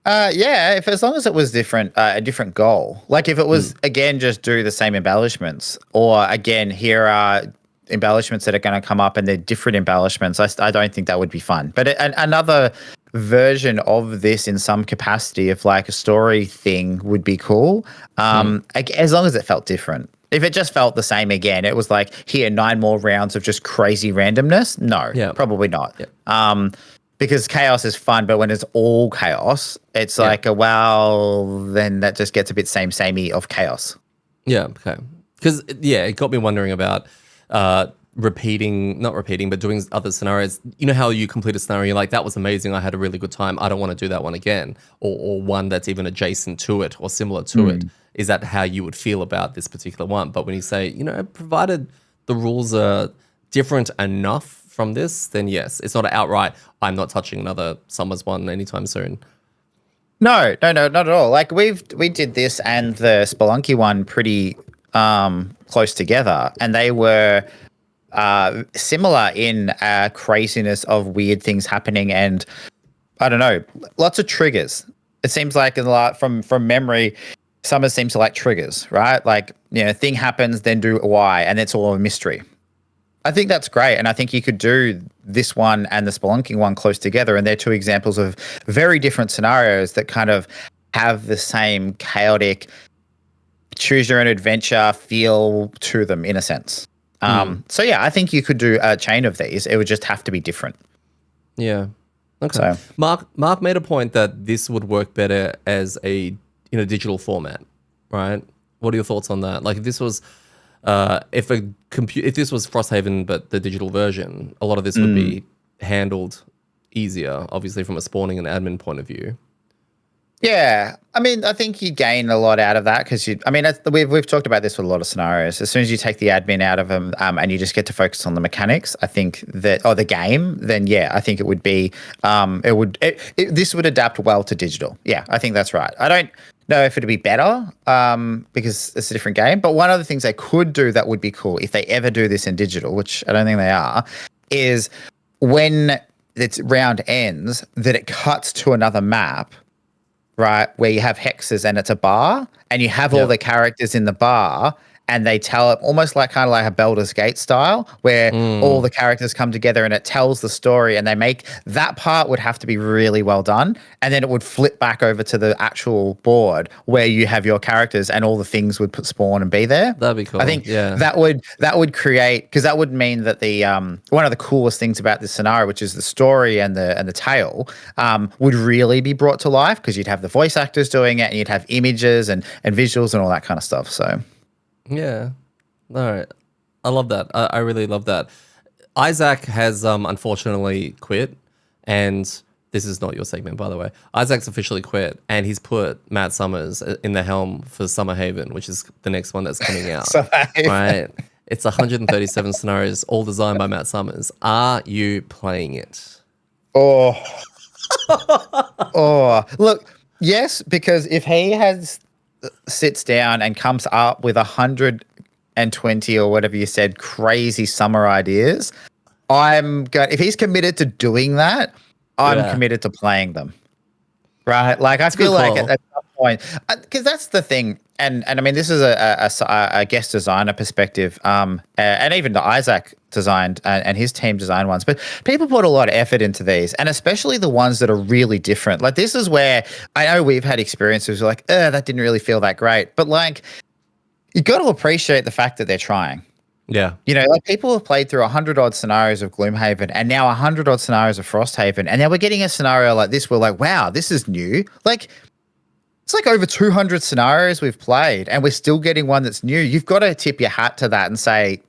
Yeah, if as long as it was different, a different goal. Like if it was again just do the same embellishments, or again here are embellishments that are going to come up and they're different embellishments. I don't think that would be fun. But another version of this in some capacity of like a story thing would be cool. As long as it felt different. If it just felt the same again, it was like, here, 9 more rounds of just crazy randomness. No, probably not. Yeah. Because chaos is fun, but when it's all chaos, it's like, then that just gets a bit samey of chaos. Yeah, okay. Because, it got me wondering about not repeating, but doing other scenarios. You know how you complete a scenario, you're like, that was amazing, I had a really good time, I don't want to do that one again. Or one that's even adjacent to it or similar to it. Is that how you would feel about this particular one? But when you say, provided the rules are different enough from this, then yes, it's not an outright, I'm not touching another Summers one anytime soon. No, not at all. Like we did this and the Spelunky one pretty close together, and they were similar in craziness of weird things happening, and I don't know, lots of triggers. It seems like in a lot from memory, Summers seems to like triggers, right? Like, thing happens, then do Y, and it's all a mystery. I think that's great, and I think you could do this one and the Spelunking one close together, and they're 2 examples of very different scenarios that kind of have the same chaotic, choose your own adventure feel to them in a sense. So yeah, I think you could do a chain of these. It would just have to be different. Yeah. Okay. So. Mark made a point that this would work better as in a digital format, right? What are your thoughts on that? Like if this was if this was Frosthaven but the digital version, a lot of this would be handled easier, obviously from a spawning and admin point of view. Yeah, I mean, I think you gain a lot out of that because we've talked about this with a lot of scenarios. As soon as you take the admin out of them and you just get to focus on the mechanics, I think the game, then I think it would be this would adapt well to digital. Yeah, I think that's right. I don't know if it'd be better because it's a different game. But one of the things they could do that would be cool if they ever do this in digital, which I don't think they are, is when its round ends, that it cuts to another map. Right, where you have hexes and it's a bar, and you have all the characters in the bar, and they tell it almost like kind of like a Baldur's Gate style, where all the characters come together and it tells the story, and they make that part would have to be really well done, and then it would flip back over to the actual board where you have your characters and all the things would spawn and be there. That'd be cool. I think that would create, because that would mean that the one of the coolest things about this scenario, which is the story and the tale, would really be brought to life because you'd have the voice actors doing it, and you'd have images and visuals and all that kind of stuff. So. Yeah. All right. I love that. I really love that. Isaac has unfortunately quit, and this is not your segment, by the way. Isaac's officially quit, and he's put Matt Summers in the helm for Summerhaven, which is the next one that's coming out. Right? It's 137 scenarios, all designed by Matt Summers. Are you playing it? Oh. Look, yes, because if he sits down and comes up with 120 or whatever you said, crazy summer ideas, if he's committed to doing that, I'm committed to playing them. Right? Like I feel like at some point, because that's the thing. and I mean, this is a guest designer perspective, and even the Isaac designed and his team designed ones. But people put a lot of effort into these, and especially the ones that are really different. Like this is where I know we've had experiences like, that didn't really feel that great. But like, you got to appreciate the fact that they're trying. Yeah. You know, like people have played through 100 odd scenarios of Gloomhaven and now 100 odd scenarios of Frosthaven, and now we're getting a scenario like this. We're like, wow, this is new. Like, it's like over 200 scenarios we've played, and we're still getting one that's new. You've got to tip your hat to that and say,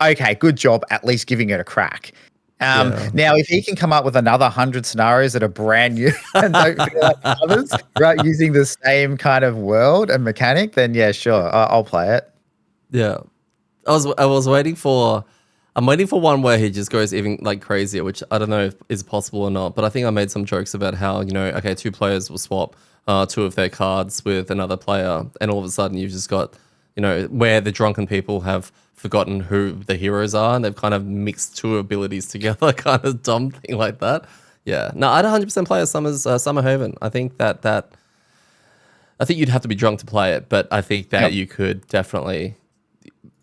okay, good job, at least giving it a crack. Now, if he can come up with another 100 scenarios that are brand new and don't feel like others, right, using the same kind of world and mechanic, then yeah, sure, I'll play it. Yeah. I'm waiting for one where he just goes even like crazier, which I don't know if is possible or not. But I think I made some jokes about how, okay, two players will swap two of their cards with another player, and all of a sudden you've just got, where the drunken people have forgotten who the heroes are, and they've kind of mixed two abilities together, kind of dumb thing like that. Yeah. No, I'd 100% play as Summer Haven. I think I think you'd have to be drunk to play it, but I think that you could definitely.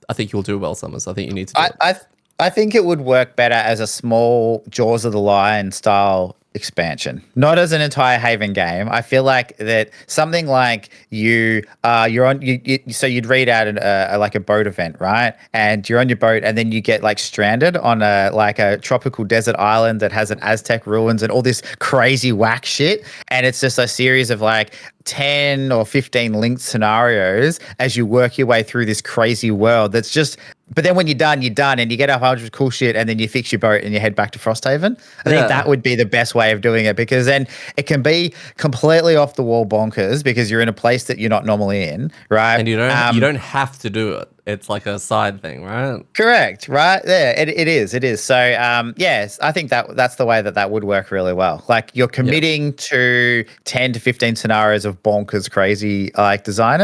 I think you'll do well, Summers. I think you need to do it. I think it would work better as a small Jaws of the Lion style expansion, not as an entire Haven game. I feel like that something like you're on so you'd read out like a boat event, right? And you're on your boat, and then you get like stranded on a tropical desert island that has an Aztec ruins and all this crazy whack shit. And it's just a series of like 10 or 15 linked scenarios as you work your way through this crazy world that's just. But then when you're done, and you get a bunch of cool shit, and then you fix your boat and you head back to Frosthaven. I think that would be the best way of doing it, because then it can be completely off the wall bonkers because you're in a place that you're not normally in, right? And you don't have to do it. It's like a side thing, right? Correct, right? Yeah, it is. So, yes, I think that's the way that would work really well. Like you're committing to 10 to 15 scenarios of bonkers, crazy like design,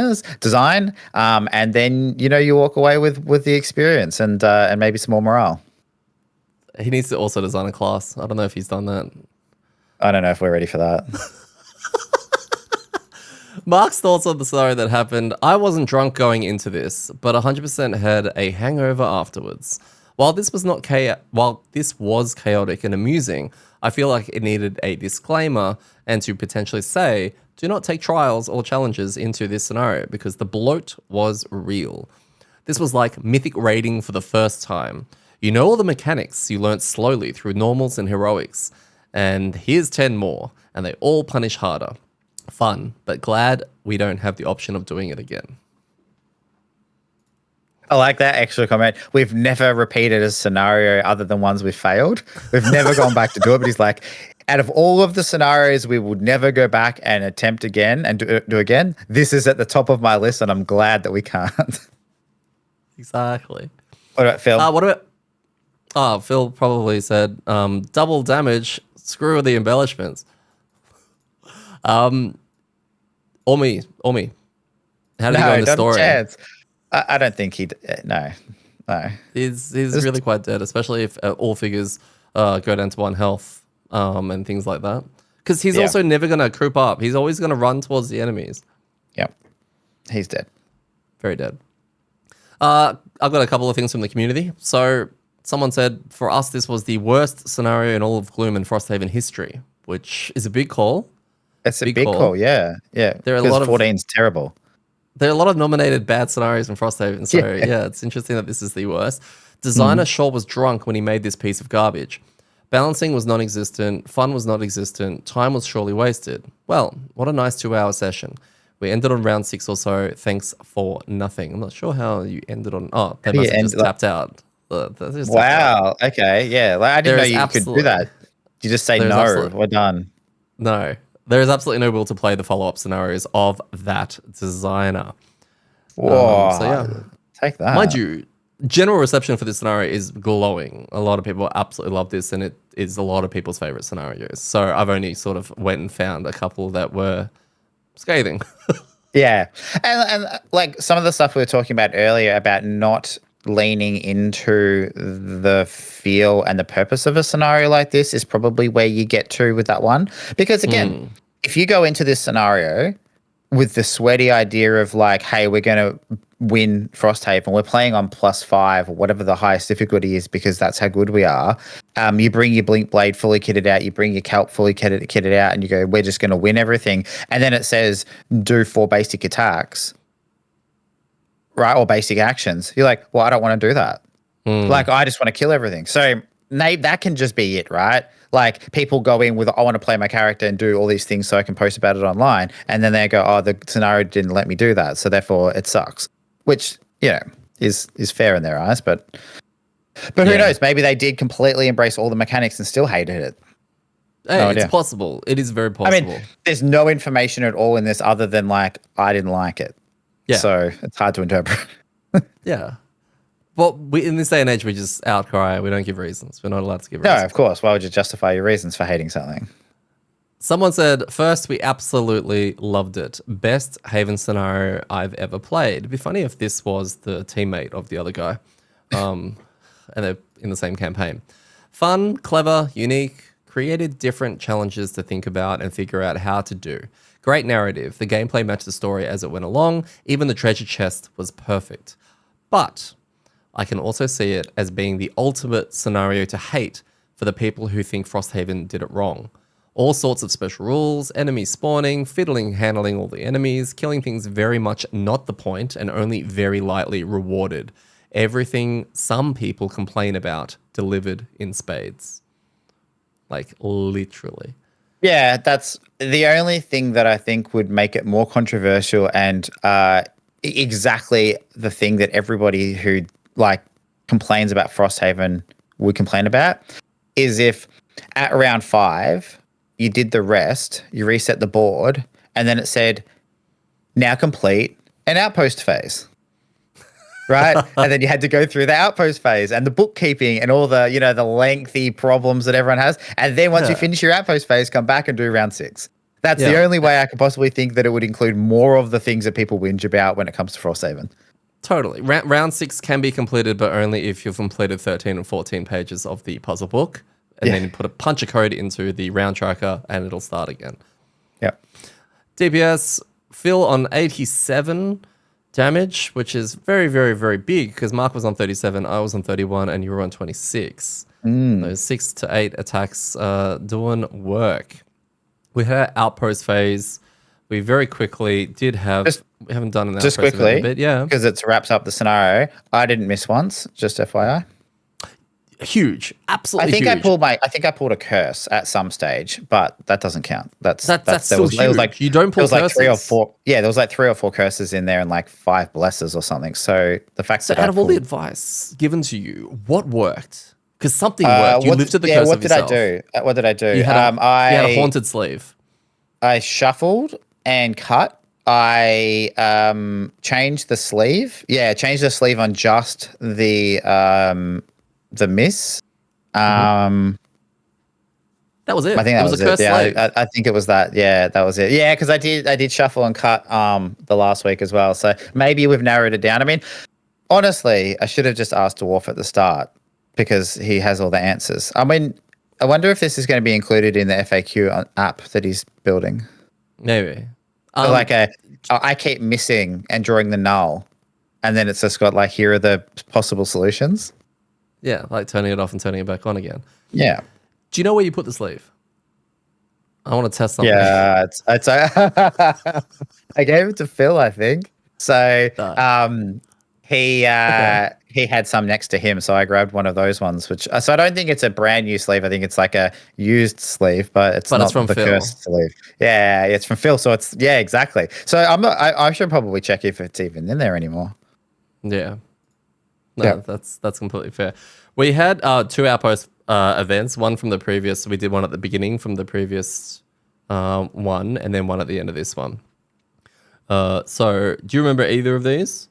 and then you walk away with the experience and maybe some more morale. He needs to also design a class. I don't know if he's done that. I don't know if we're ready for that. Mark's thoughts on the scenario that happened. I wasn't drunk going into this, but 100% had a hangover afterwards. While this was chaotic and amusing, I feel like it needed a disclaimer and to potentially say, do not take trials or challenges into this scenario because the bloat was real. This was like mythic raiding for the first time. You know all the mechanics you learnt slowly through normals and heroics, and here's 10 more, and they all punish harder. Fun, but glad we don't have the option of doing it again. I like that extra comment. We've never repeated a scenario other than ones we failed. We've never gone back to do it, but he's like, out of all of the scenarios we would never go back and attempt again and do again, this is at the top of my list, and I'm glad that we can't. Exactly. What about Phil? Phil probably said, double damage, screw the embellishments. Or me. How did he go in the story? Chance. I don't think he'd. No. He's really quite dead, especially if all figures go down to 1 health and things like that. Because he's also never going to creep up. He's always going to run towards the enemies. Yep. He's dead. Very dead. I've got a couple of things from the community. So someone said, for us, this was the worst scenario in all of Gloom and Frosthaven history, which is a big call. It's a big call, yeah. There are a lot of 14's terrible. There are a lot of nominated bad scenarios in Frosthaven, so yeah, it's interesting that this is the worst. Designer sure was drunk when he made this piece of garbage. Balancing was non-existent, fun was non-existent, time was surely wasted. Well, what a nice 2-hour session. We ended on round 6 or so, thanks for nothing. I'm not sure how you ended on... Oh, they must have just tapped out. Wow, okay, yeah. Like, I didn't know you could do that. You just say, no, we're done. No. There is absolutely no will to play the follow-up scenarios of that designer. Whoa, so yeah, take that. Mind you, general reception for this scenario is glowing. A lot of people absolutely love this, and it is a lot of people's favorite scenarios. So I've only sort of went and found a couple that were scathing. Yeah, and like some of the stuff we were talking about earlier about not leaning into the feel and the purpose of a scenario like this is probably where you get to with that one. Because again, if you go into this scenario with the sweaty idea of like, hey, we're going to win Frosthaven. We're playing on +5 or whatever the highest difficulty is because that's how good we are. You bring your Blink Blade fully kitted out. You bring your Kelp fully kitted out, and you go, we're just going to win everything. And then it says do 4 basic attacks, right? Or basic actions. You're like, well, I don't want to do that. Like, I just want to kill everything. So that can just be it, right? Like, people go in with, I want to play my character and do all these things so I can post about it online. And then they go, oh, the scenario didn't let me do that, so therefore it sucks. Which, you know, is fair in their eyes. But who knows? Maybe they did completely embrace all the mechanics and still hated it. Hey, it's possible. It is very possible. I mean, there's no information at all in this other than, like, I didn't like it. Yeah. So it's hard to interpret. Yeah. Well, in this day and age, we just outcry. We don't give reasons. We're not allowed to give reasons. No, of course. Why would you justify your reasons for hating something? Someone said, first, we absolutely loved it. Best Haven scenario I've ever played. It'd be funny if this was the teammate of the other guy. And they're in the same campaign. Fun, clever, unique, created different challenges to think about and figure out how to do. Great narrative. The gameplay matched the story as it went along. Even the treasure chest was perfect. But I can also see it as being the ultimate scenario to hate for the people who think Frosthaven did it wrong. All sorts of special rules, enemies spawning, fiddling, handling all the enemies, killing things very much not the point and only very lightly rewarded. Everything some people complain about delivered in spades. Like, literally. Yeah, that's the only thing that I think would make it more controversial and exactly the thing that everybody who like complains about Frosthaven would complain about is if at round 5 you did the rest, you reset the board, and then it said, now complete an outpost phase. Right? And then you had to go through the outpost phase and the bookkeeping and all the, you know, the lengthy problems that everyone has. And then once you finish your outpost phase, come back and do round 6. That's the only way I could possibly think that it would include more of the things that people whinge about when it comes to Frosthaven. Totally. Round 6 can be completed, but only if you've completed 13 and 14 pages of the puzzle book. And then you punch a code into the round tracker and it'll start again. Yep. DPS, Phil on 87 damage, which is very, very, very big because Mark was on 37, I was on 31, and you were on 26. Those 6 to 8 attacks doing work. We had our outpost phase. We very quickly did have... we haven't done an outpost just quickly, a bit, yeah. Because it wraps up the scenario. I didn't miss once, just FYI. Huge, absolutely huge. I think I pulled a curse at some stage, but that doesn't count. That's still huge. There was like, you don't pull curses. Like 3 or 4. Yeah, there was like 3 or 4 curses in there and like 5 blesses or something. So the fact that out of all the advice given to you, what worked? Because something worked. You lifted the curse of yourself. What did I do? You had a haunted sleeve. I shuffled and cut. I changed the sleeve. Yeah, changed the sleeve on just the miss. That was it. I think that was a curse sleeve. I think it was that. Yeah, that was it. Yeah, because I did shuffle and cut the last week as well. So maybe we've narrowed it down. I mean, honestly, I should have just asked Dwarf at the start because he has all the answers. I mean, I wonder if this is going to be included in the FAQ app that he's building. Maybe. I keep missing and drawing the null, and then it's just got like, here are the possible solutions. Yeah, like turning it off and turning it back on again. Yeah. Do you know where you put the sleeve? I want to test something. Yeah, it's I gave it to Phil, I think. So he had some next to him, so I grabbed one of those ones. So I don't think it's a brand new sleeve. I think it's like a used sleeve, but it's not from the Phil. cursed sleeve. Yeah, it's from Phil. So it's exactly. So I should probably check if it's even in there anymore. Yeah. No, that's completely fair. We had 2 outpost events, one from the previous. We did one at the beginning from the previous one, and then one at the end of this one. So do you remember either of these?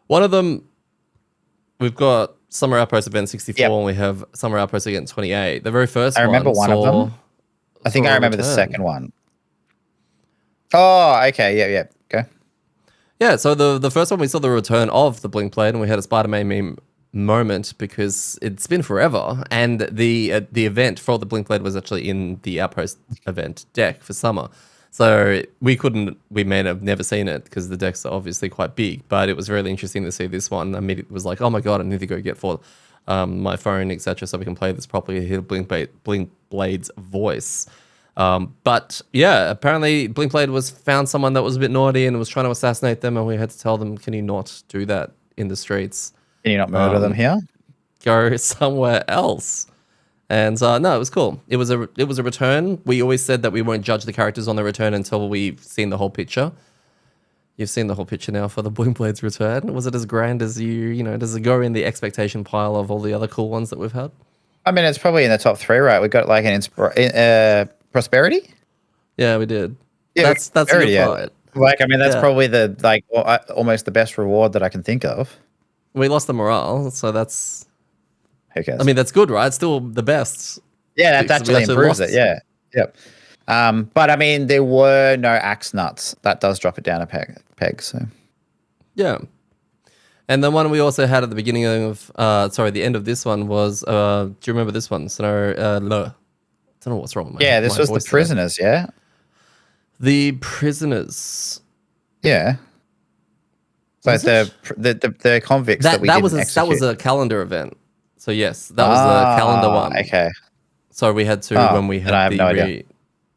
One of them, we've got Summer Outpost Event 64, and we have Summer Outpost Event 28. The very first one. I remember one of them. I think I remember the second one. Oh, okay. Yeah. Go. Yeah, so the first one we saw the return of the Blink Blade, and we had a Spider-Man meme moment because it's been forever, and the event for the Blink Blade was actually in the Outpost event deck for summer. So we may have never seen it because the decks are obviously quite big, but it was really interesting to see this one. I mean, it was like, oh my God, I need to go get for my phone, etc., so we can play this properly, hear Blink Blade's voice. But yeah, apparently Blink Blade found someone that was a bit naughty and was trying to assassinate them, and we had to tell them, can you not do that in the streets? Can you not murder them here? Go somewhere else. And no, it was cool. It was a return. We always said that we won't judge the characters on the return until we've seen the whole picture. You've seen the whole picture now for the Blink Blade's return. Was it as grand as does it go in the expectation pile of all the other cool ones that we've had? I mean, it's probably in the top 3, right? We got like an Prosperity. Yeah, we did. Yeah, that's a good fight. Like, I mean, that's probably the almost the best reward that I can think of. We lost the morale, so that's. Who cares? I mean, that's good, right? It's still the best. Yeah, that actually improves it. Yeah, yep. But I mean, there were no axe nuts. That does drop it down a peg. So. Yeah. And the one we also had at the beginning of, the end of this one was, do you remember this one? I don't know what's wrong with my Yeah, this was the prisoners, yeah? The prisoners. Yeah. So the convicts that we didn't execute. That was a calendar event. So yes, that was the calendar one. Okay. So we had to, when we had I have no idea.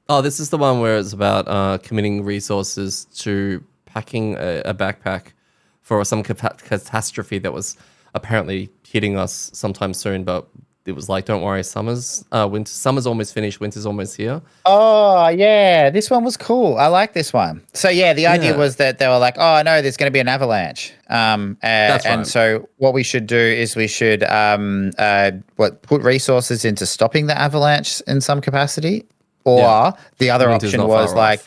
Oh, this is the one where it's about committing resources to packing a backpack for some catastrophe that was apparently hitting us sometime soon, but it was like, don't worry, summer's almost finished, winter's almost here. Oh, yeah, this one was cool. I like this one. So, yeah, the idea was that they were like, oh, no, there's going to be an avalanche. That's right. And so what we should do is we should put resources into stopping the avalanche in some capacity. Or the other option was like,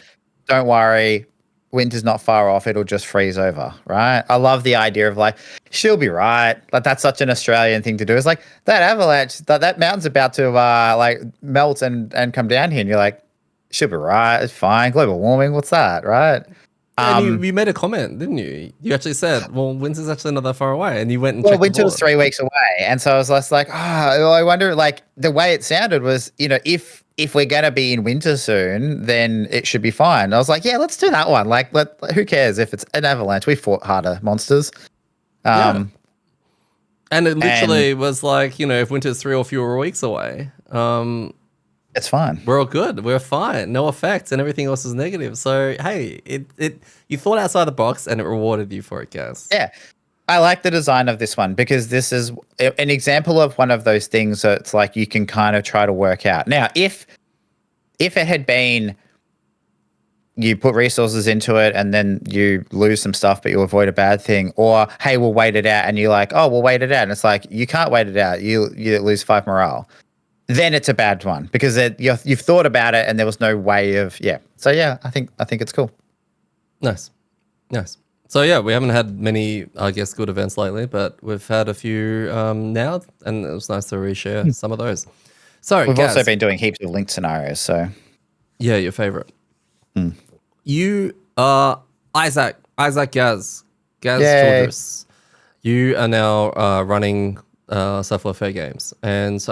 don't worry, winter's not far off, it'll just freeze over, right? I love the idea of like, she'll be right. Like, that's such an Australian thing to do. It's like, that avalanche, that mountain's about to melt and come down here, and you're like, she'll be right, it's fine, global warming, what's that, right? And you made a comment, didn't you? You actually said, well, winter's actually not that far away, and you went and checked winter was 3 weeks away, and so I was less like, I wonder, like, the way it sounded was, if we're going to be in winter soon, then it should be fine. I was like, yeah, let's do that one. Like, who cares if it's an avalanche? We fought harder monsters. And it literally was like, if winter's 3 or fewer weeks away, it's fine. We're all good. We're fine. No effects, and everything else is negative. So, hey, you thought outside the box, and it rewarded you for it, guys. Yeah. I like the design of this one because this is an example of one of those things that it's like you can kind of try to work out. Now, if it had been you put resources into it and then you lose some stuff but you avoid a bad thing, or, hey, we'll wait it out, and you're like, oh, we'll wait it out, and it's like, you can't wait it out. You lose 5 morale. Then it's a bad one because you've thought about it and there was no way of, So, yeah, I think it's cool. Nice. So, yeah, we haven't had many, I guess, good events lately, but we've had a few now, and it was nice to reshare some of those. So, we've also been doing heaps of linked scenarios, so. Yeah, your favorite. You are Isaac Gaz Childress. You are now running Self-Love Fair Games. And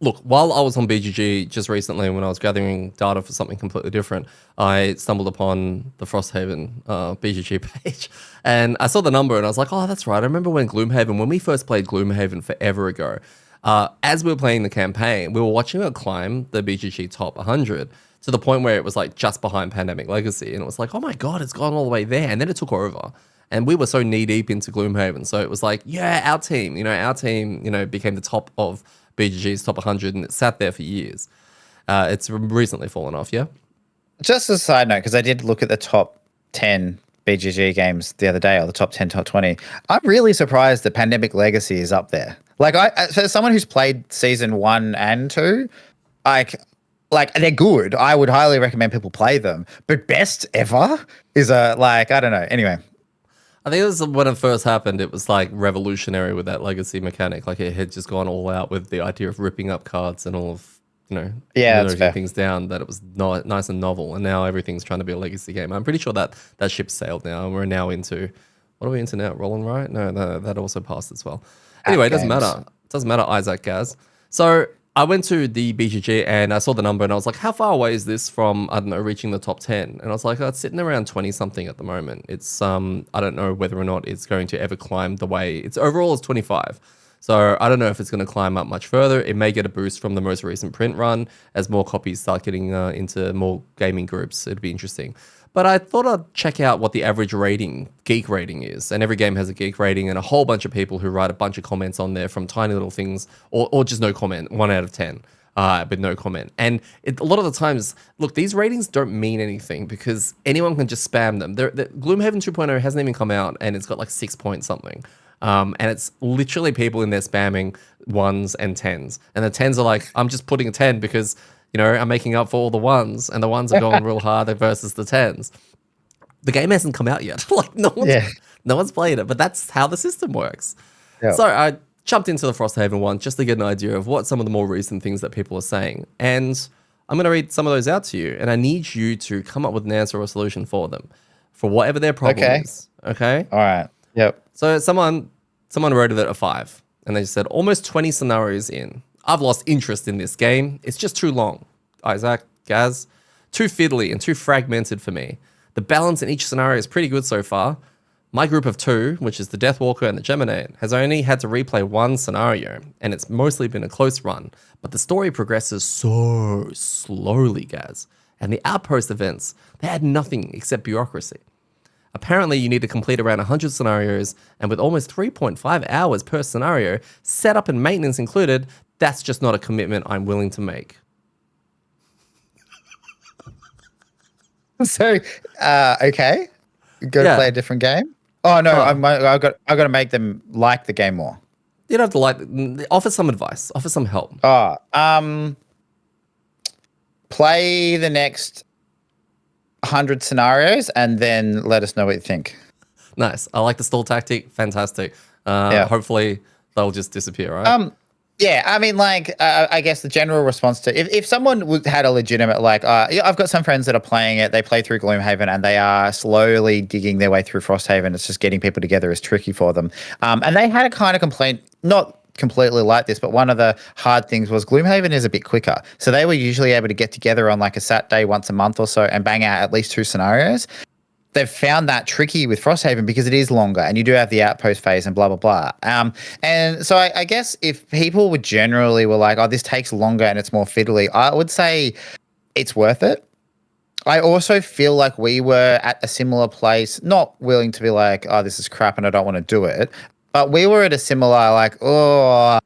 look, while I was on BGG just recently when I was gathering data for something completely different, I stumbled upon the Frosthaven BGG page, and I saw the number and I was like, oh, that's right. I remember when we first played Gloomhaven forever ago, as we were playing the campaign, we were watching it climb the BGG top 100 to the point where it was like just behind Pandemic Legacy, and it was like, oh my God, it's gone all the way there. And then it took over. And we were so knee deep into Gloomhaven. So it was like, yeah, our team became the top of BGG's top 100, and it sat there for years. It's recently fallen off, yeah? Just as a side note, because I did look at the top 10 BGG games the other day, or the top 10, top 20. I'm really surprised that Pandemic Legacy is up there. Like, for someone who's played season 1 and 2, like they're good. I would highly recommend people play them. But best ever is I don't know. Anyway. I think it was when it first happened, it was like revolutionary with that legacy mechanic. Like, it had just gone all out with the idea of ripping up cards and all of, narrowing things down, that it was nice and novel. And now everything's trying to be a legacy game. I'm pretty sure that ship sailed now, and we're now into, what are we into now? Roll and Write? No, that also passed as well. Anyway, it doesn't matter. It doesn't matter, Isaac Gaz. So I went to the BGG and I saw the number and I was like, how far away is this from, I don't know, reaching the top 10? And I was like, oh, it's sitting around 20 something at the moment. It's, I don't know whether or not it's going to ever climb the way it's overall is 25. So I don't know if it's going to climb up much further. It may get a boost from the most recent print run as more copies start getting into more gaming groups. It'd be interesting. But I thought I'd check out what the average rating, geek rating is. And every game has a geek rating and a whole bunch of people who write a bunch of comments on there from tiny little things or just no comment, 1 out of 10. But no comment. And a lot of the times, look, these ratings don't mean anything because anyone can just spam them. Gloomhaven 2.0 hasn't even come out and it's got like 6 point something. And it's literally people in there spamming 1s and 10s. And the 10s are like, I'm just putting a 10 because, you know, I'm making up for all the 1s and the 1s are going real hard versus the 10s. The game hasn't come out yet. Like no one's played it, but that's how the system works. Yeah. So I jumped into the Frosthaven one just to get an idea of what some of the more recent things that people are saying. And I'm going to read some of those out to you. And I need you to come up with an answer or a solution for them, for whatever their problem is. Okay? All right. Yep. So someone rated it a 5. And they said, almost 20 scenarios in. I've lost interest in this game. It's just too long. Isaac, Gaz, too fiddly and too fragmented for me. The balance in each scenario is pretty good so far. My group of 2, which is the Deathwalker and the Geminate, has only had to replay 1 scenario, and it's mostly been a close run, but the story progresses so slowly, Gaz. And the outpost events, they had nothing except bureaucracy. Apparently, you need to complete around 100 scenarios, and with almost 3.5 hours per scenario, setup and maintenance included, that's just not a commitment I'm willing to make. So, okay, go to play a different game. Oh no, I've got to make them like the game more. You don't have to offer some advice, offer some help. Play the next 100 scenarios and then let us know what you think. Nice. I like the stall tactic. Fantastic. Hopefully they'll just disappear, right? Yeah, I mean, like, I guess the general response to if someone had a legitimate, like, I've got some friends that are playing it. They play through Gloomhaven and they are slowly digging their way through Frosthaven. It's just getting people together is tricky for them. And they had a kind of complaint, not completely like this, but one of the hard things was Gloomhaven is a bit quicker. So they were usually able to get together on like a Saturday once a month or so and bang out at least 2 scenarios. They've found that tricky with Frosthaven because it is longer and you do have the outpost phase and blah, blah, blah. And so I guess if people would generally were like, oh, this takes longer and it's more fiddly, I would say it's worth it. I also feel like we were at a similar place, not willing to be like, oh, this is crap and I don't want to do it. But we were at a similar like, oh,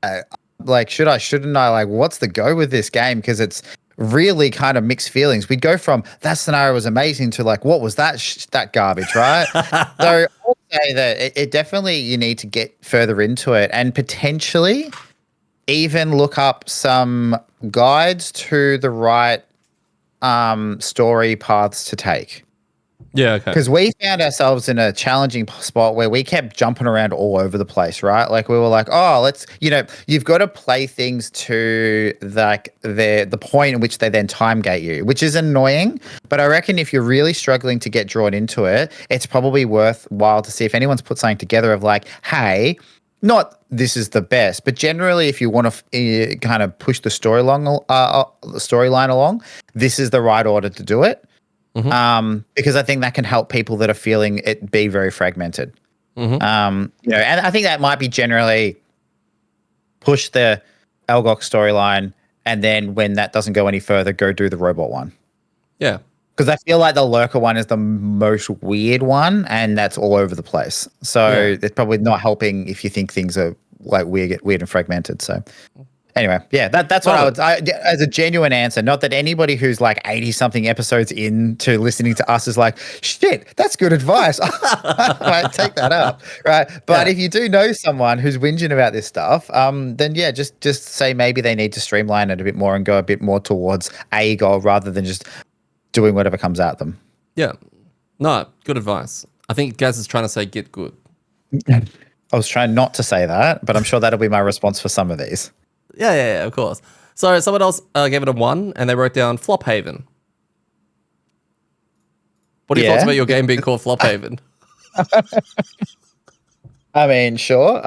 like, should I, shouldn't I? Like, what's the go with this game? Because it's really kind of mixed feelings. We'd go from that scenario was amazing to like, what was that garbage, right? So I'll say that it definitely, you need to get further into it and potentially even look up some guides to the right story paths to take. Yeah, okay. Because we found ourselves in a challenging spot where we kept jumping around all over the place, right? Like we were like, oh, let's, you've got to play things to like the point in which they then time gate you, which is annoying. But I reckon if you're really struggling to get drawn into it, it's probably worthwhile to see if anyone's put something together of like, hey, not this is the best, but generally if you want to kind of push the storyline along, this is the right order to do it. Mm-hmm. Because I think that can help people that are feeling it be very fragmented. Mm-hmm. And I think that might be generally push the Elgok storyline, and then when that doesn't go any further, go do the robot one. Yeah. Because I feel like the lurker one is the most weird one, and that's all over the place. So it's probably not helping if you think things are like weird and fragmented. So anyway, yeah, that's what as a genuine answer, not that anybody who's like 80-something episodes into listening to us is like, shit, that's good advice. I might take that up, right? But if you do know someone who's whinging about this stuff, then yeah, just say maybe they need to streamline it a bit more and go a bit more towards a goal rather than just doing whatever comes at them. Yeah. No, good advice. I think Gaz is trying to say get good. I was trying not to say that, but I'm sure that'll be my response for some of these. Yeah, of course. So someone else gave it a 1 and they wrote down Flophaven. What are your thoughts about your game being called Flophaven? I mean, sure.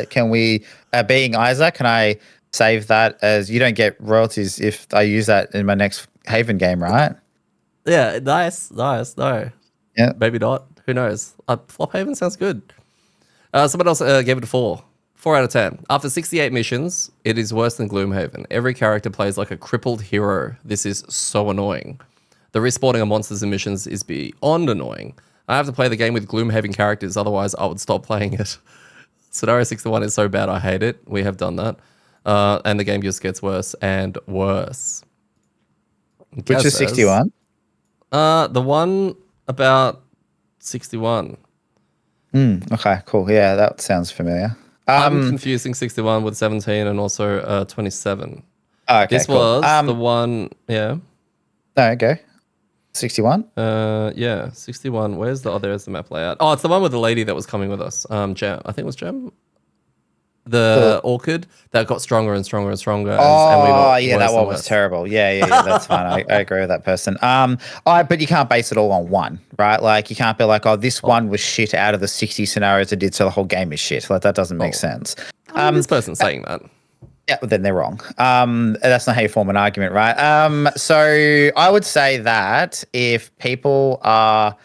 Can we, being Isaac, can I save that as you don't get royalties if I use that in my next Haven game, right? Yeah, nice. No, Yeah. maybe not. Who knows? Flophaven sounds good. Someone else gave it a 4. 4 out of 10. After 68 missions, it is worse than Gloomhaven. Every character plays like a crippled hero. This is so annoying. The respawning of monsters and missions is beyond annoying. I have to play the game with Gloomhaven characters, otherwise I would stop playing it. Scenario 61 is so bad, I hate it. We have done that. And the game just gets worse and worse. Which is 61? The one about 61. Okay, cool. Yeah, that sounds familiar. I'm confusing 61 with 17 and also 27. Oh, okay, This cool. was the one, yeah. No, go. 61? Yeah, 61. Where's there's the map layout. Oh, it's the one with the lady that was coming with us. Gem. I think it was Gem. The orchid that got stronger and stronger and stronger. That one was terrible. Yeah, that's fine. I agree with that person. But you can't base it all on one, right? Like you can't be like, this one was shit out of the 60 scenarios it did, so the whole game is shit. Like that doesn't make sense. This person's saying that. Yeah, but then they're wrong. That's not how you form an argument, right? So I would say that if people are,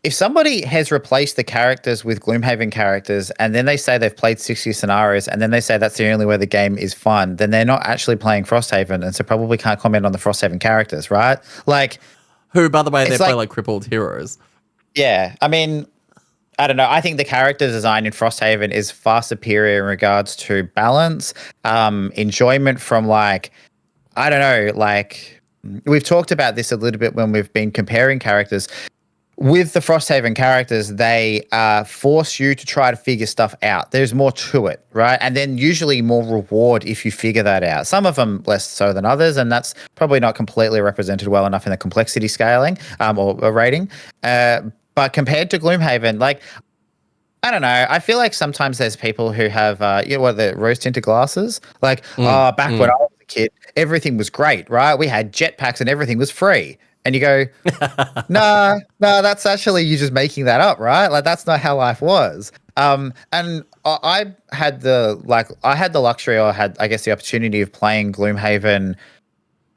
if somebody has replaced the characters with Gloomhaven characters and then they say they've played 60 scenarios and then they say that's the only way the game is fun, then they're not actually playing Frosthaven and so probably can't comment on the Frosthaven characters, right? Like, who, by the way, they play like crippled heroes. Yeah, I mean, I don't know. I think the character design in Frosthaven is far superior in regards to balance, enjoyment from like, I don't know, like we've talked about this a little bit when we've been comparing characters. With the Frosthaven characters, they force you to try to figure stuff out. There's more to it, right? And then usually more reward if you figure that out. Some of them less so than others, and that's probably not completely represented well enough in the complexity scaling or rating. But compared to Gloomhaven, like, I don't know. I feel like sometimes there's people who have, the rose-tinted glasses. Like, back when I was a kid, everything was great, right? We had jetpacks and everything was free. And you go, no, that's actually you just making that up, right? Like that's not how life was. And I had the luxury, or I guess the opportunity of playing Gloomhaven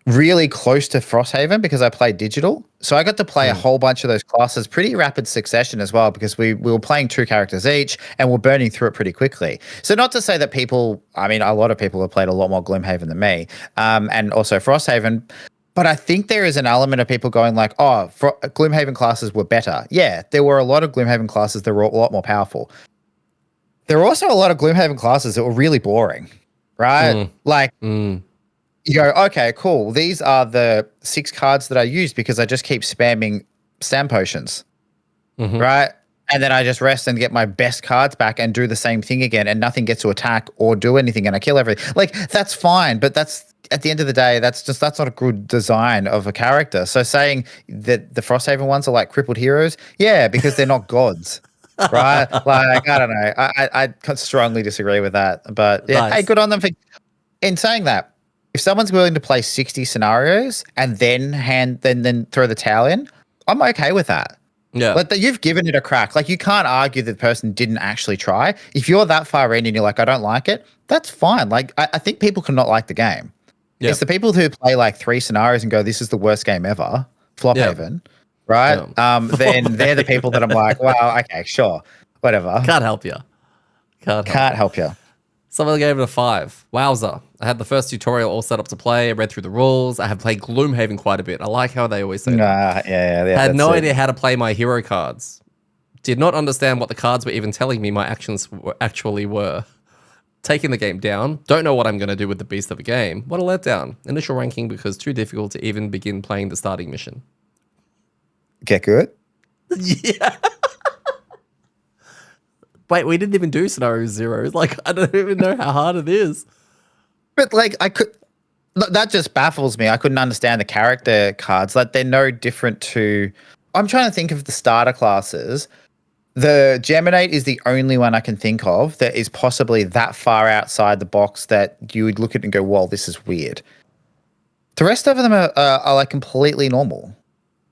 really close to Frosthaven because I played digital. So I got to play a whole bunch of those classes pretty rapid succession as well because we were playing 2 characters each and we're burning through it pretty quickly. So not to say that a lot of people have played a lot more Gloomhaven than me, and also Frosthaven. But I think there is an element of people going like, Gloomhaven classes were better. Yeah, there were a lot of Gloomhaven classes that were a lot more powerful. There were also a lot of Gloomhaven classes that were really boring, right? You go, okay, cool. These are the 6 cards that I use because I just keep spamming stam potions, right? And then I just rest and get my best cards back and do the same thing again and nothing gets to attack or do anything and I kill everything. Like, that's fine, but that's at the end of the day, that's not a good design of a character. So saying that the Frosthaven ones are like crippled heroes, yeah, because they're not gods, right? Like, I don't know. I strongly disagree with that. But yeah, Hey, good on them for in saying that. If someone's willing to play 60 scenarios and then throw the towel in, I'm okay with that. Yeah. Like you've given it a crack. Like you can't argue that the person didn't actually try. If you're that far in and you're like, I don't like it, that's fine. Like I think people can not like the game. Yep. It's the people who play like 3 scenarios and go, this is the worst game ever, Flophaven, right? Then they're the people that I'm like, well, okay, sure, whatever. Can't help you. Can't help you. Someone gave it a 5. Wowza. I had the first tutorial all set up to play. I read through the rules. I have played Gloomhaven quite a bit. I like how they always say that. Yeah. I had no idea how to play my hero cards. Did not understand what the cards were even telling me my actions actually were. Taking the game down. Don't know what I'm going to do with the beast of a game. What a letdown. Initial ranking because too difficult to even begin playing the starting mission. Get good? Yeah. Wait, we didn't even do scenario 0. Like, I don't even know how hard it is. But like, that just baffles me. I couldn't understand the character cards. Like, they're no different to, I'm trying to think of the starter classes. The Geminate is the only one I can think of that is possibly that far outside the box that you would look at and go, "Whoa, this is weird." The rest of them are like completely normal.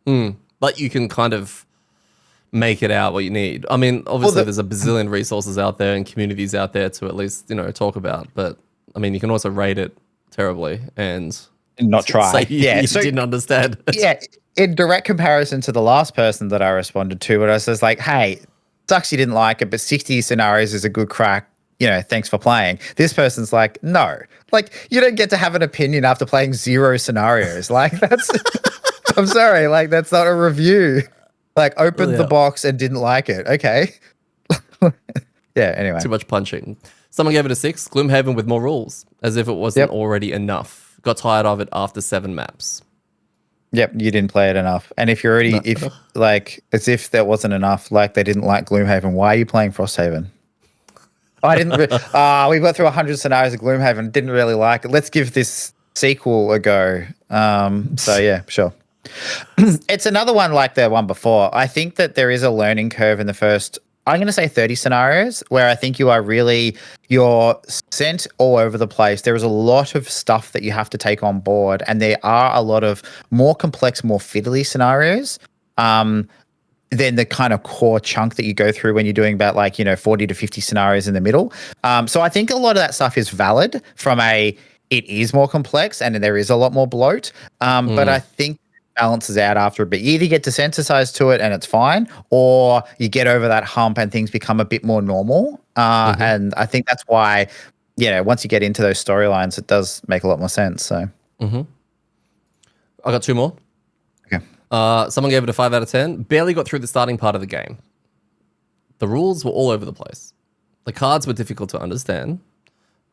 But you can kind of make it out what you need. I mean, obviously, Well, there's a bazillion resources out there and communities out there to at least talk about. But I mean, you can also rate it terribly and not try. say you didn't understand it. Yeah, in direct comparison to the last person that I responded to, where I was just like, hey, sucks you didn't like it, but 60 scenarios is a good crack. Thanks for playing. This person's like, no. Like, you don't get to have an opinion after playing 0 scenarios. Like, that's... I'm sorry, like, that's not a review. Like, opened the box and didn't like it. Okay. Yeah, anyway. Too much punching. Someone gave it a 6. Gloomhaven with more rules, as if it wasn't already enough. Got tired of it after 7 maps. Yep, you didn't play it enough. And if you're already, as if that wasn't enough, like they didn't like Gloomhaven, why are you playing Frosthaven? I didn't. We went through 100 scenarios of Gloomhaven, didn't really like it. Let's give this sequel a go. So yeah, sure. It's another one like the one before. I think that there is a learning curve in the first, I'm going to say 30 scenarios, where I think you're sent all over the place. There is a lot of stuff that you have to take on board, and there are a lot of more complex, more fiddly scenarios than the kind of core chunk that you go through when you're doing about 40 to 50 scenarios in the middle. So I think a lot of that stuff is valid from it is more complex and there is a lot more bloat. But I think balances out after a bit. You either get desensitized to it and it's fine, or you get over that hump and things become a bit more normal. And I think that's why, once you get into those storylines, it does make a lot more sense. So, I got 2 more. Okay. Someone gave it a 5 out of 10. Barely got through the starting part of the game. The rules were all over the place. The cards were difficult to understand.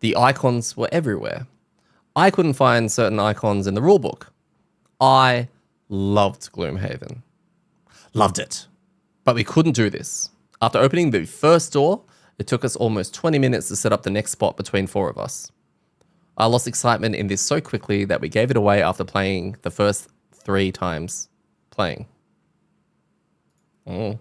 The icons were everywhere. I couldn't find certain icons in the rulebook. I loved Gloomhaven. Loved it. But we couldn't do this. After opening the first door, it took us almost 20 minutes to set up the next spot between 4 of us. I lost excitement in this so quickly that we gave it away after playing the first 3 times playing. 20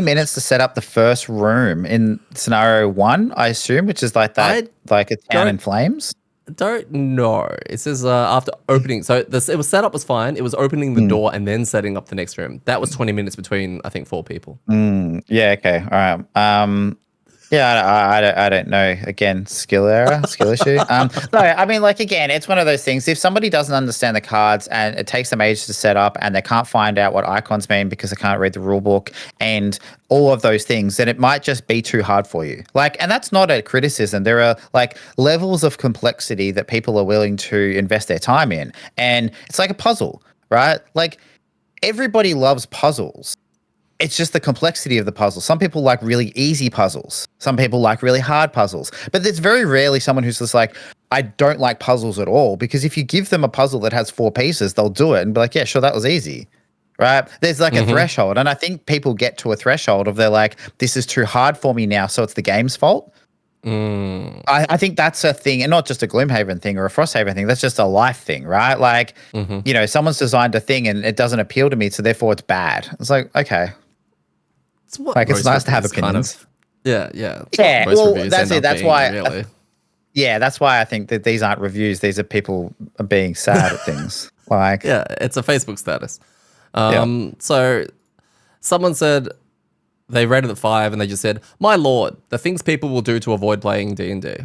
minutes to set up the first room in scenario 1, I assume, which is like that, like a town in flames. Don't know. It says after opening. So it was set up was fine. It was opening the door and then setting up the next room. That was 20 minutes between, I think, 4 people. Yeah. Okay. All right. Yeah, I don't know. Again, skill issue. No, I mean, again, it's one of those things. If somebody doesn't understand the cards and it takes them ages to set up and they can't find out what icons mean because they can't read the rule book and all of those things, then it might just be too hard for you. And that's not a criticism. There are levels of complexity that people are willing to invest their time in. And it's like a puzzle, right? Everybody loves puzzles. It's just the complexity of the puzzle. Some people like really easy puzzles. Some people like really hard puzzles. But there's very rarely someone who's just like, I don't like puzzles at all. Because if you give them a puzzle that has 4 pieces, they'll do it and be like, yeah, sure, that was easy. Right? There's a threshold. And I think people get to a threshold of they're like, this is too hard for me now, so it's the game's fault. I think that's a thing, and not just a Gloomhaven thing or a Frosthaven thing. That's just a life thing, right? Someone's designed a thing and it doesn't appeal to me, so therefore it's bad. It's like, okay. It's nice to have opinions. Yeah. Well, that's it. That's why. Really. That's why I think that these aren't reviews. These are people being sad at things. It's a Facebook status. So someone said they rated it 5, and they just said, "My lord, the things people will do to avoid playing D&D."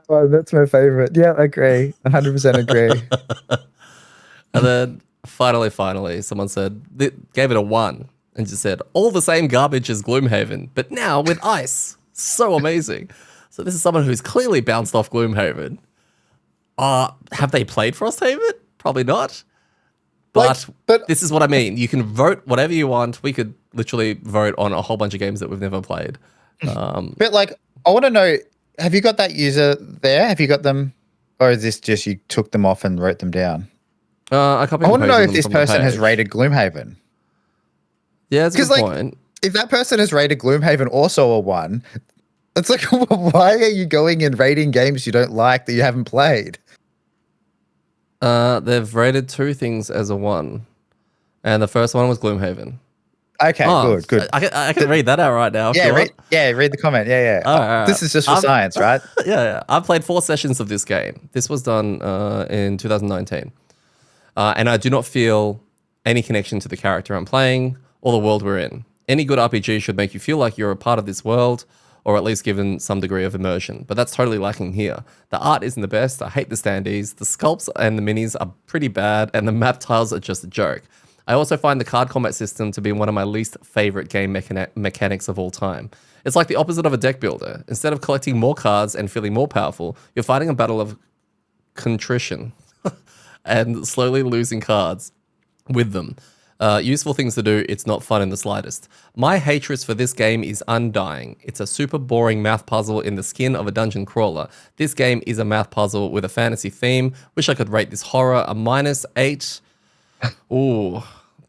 Oh, that's my favorite. Yeah, I agree. 100% agree. And then finally, someone gave it a 1 and just said, all the same garbage as Gloomhaven, but now with ice. So amazing. So this is someone who's clearly bounced off Gloomhaven. Have they played Frosthaven? Probably not. But this is what I mean. You can vote whatever you want. We could literally vote on a whole bunch of games that we've never played. But I want to know, have you got that user there? Have you got them? Or is this just you took them off and wrote them down? I want to know if this person has rated Gloomhaven. Yeah, that's a good point. If that person has rated Gloomhaven also a 1, it's like, why are you going and rating games you don't like that you haven't played? They've rated 2 things as a 1. And the first one was Gloomhaven. Okay, Oh, good. I can read that out right now. If you want. Read the comment. Yeah. All right. This is just for science, right? Yeah. I played 4 sessions of this game. This was done in 2019. And I do not feel any connection to the character I'm playing or the world we're in. Any good RPG should make you feel like you're a part of this world, or at least given some degree of immersion. But that's totally lacking here. The art isn't the best. I hate the standees. The sculpts and the minis are pretty bad, and the map tiles are just a joke. I also find the card combat system to be one of my least favorite game mechanics of all time. It's like the opposite of a deck builder. Instead of collecting more cards and feeling more powerful, you're fighting a battle of contrition and slowly losing cards with them. Useful things to do, it's not fun in the slightest. My hatred for this game is undying. It's a super boring math puzzle in the skin of a dungeon crawler. This game is a math puzzle with a fantasy theme. Wish I could rate this horror a -8. Ooh,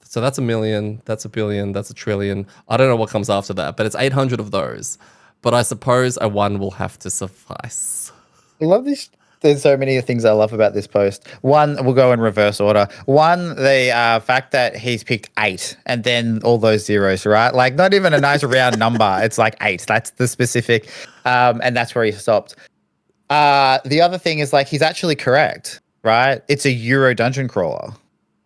so that's 1 million, that's 1 billion, that's 1 trillion. I don't know what comes after that, but it's 800 of those. But I suppose a 1 will have to suffice. I love this. There's so many things I love about this post. One, we'll go in reverse order. One, the fact that he's picked 8 and then all those zeros, right? Like not even a nice round number. It's like 8. That's the specific. And that's where he stopped. The other thing is like, he's actually correct, right? It's a Euro dungeon crawler.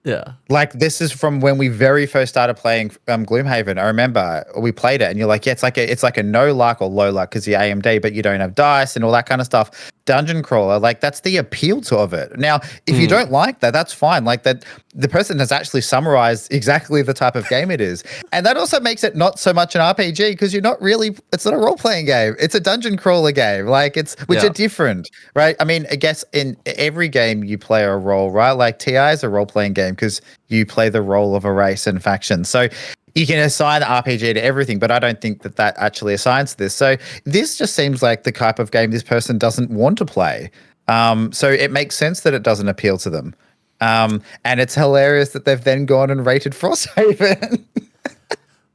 Yeah. Like this is from when we very first started playing Gloomhaven. I remember we played it and you're like, yeah, it's like a no luck or low luck because you're AMD, but you don't have dice and all that kind of stuff. Dungeon crawler, like that's the appeal to of it. Now, if you don't like that, that's fine. Like that the person has actually summarized exactly the type of game it is. And that also makes it not so much an RPG because you're not really, it's not a role-playing game. It's a dungeon crawler game. Like which are different, right? I mean, I guess in every game you play a role, right? Like TI is a role-playing game because you play the role of a race and faction. So you can assign RPG to everything, but I don't think that actually assigns this. So this just seems like the type of game this person doesn't want to play. So it makes sense that it doesn't appeal to them. And it's hilarious that they've then gone and rated Frosthaven.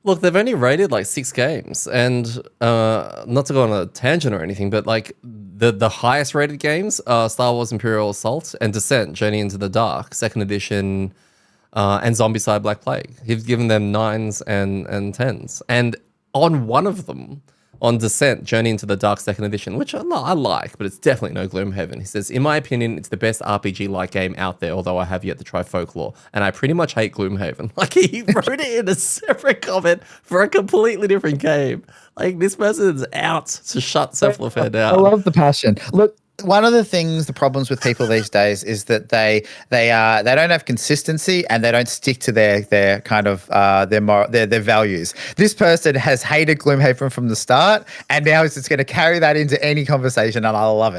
Look, they've only rated like 6 games, and not to go on a tangent or anything, but like the highest rated games are Star Wars Imperial Assault and Descent, Journey into the Dark, 2nd edition, and Zombicide Black Plague. He's given them 9s and 10s. And on one of them, on Descent, Journey into the Dark 2nd edition, which I like, but it's definitely no Gloomhaven. He says, in my opinion, it's the best RPG-like game out there, although I have yet to try Folklore. And I pretty much hate Gloomhaven. Like, he wrote it in a separate comment for a completely different game. Like, this person's out to shut Cephalophair down. I love the passion. Look, one of the problems with people these days is that they don't have consistency and they don't stick to their kind of their values. This person has hated Gloomhaven from the start, and now it's just going to carry that into any conversation, and I love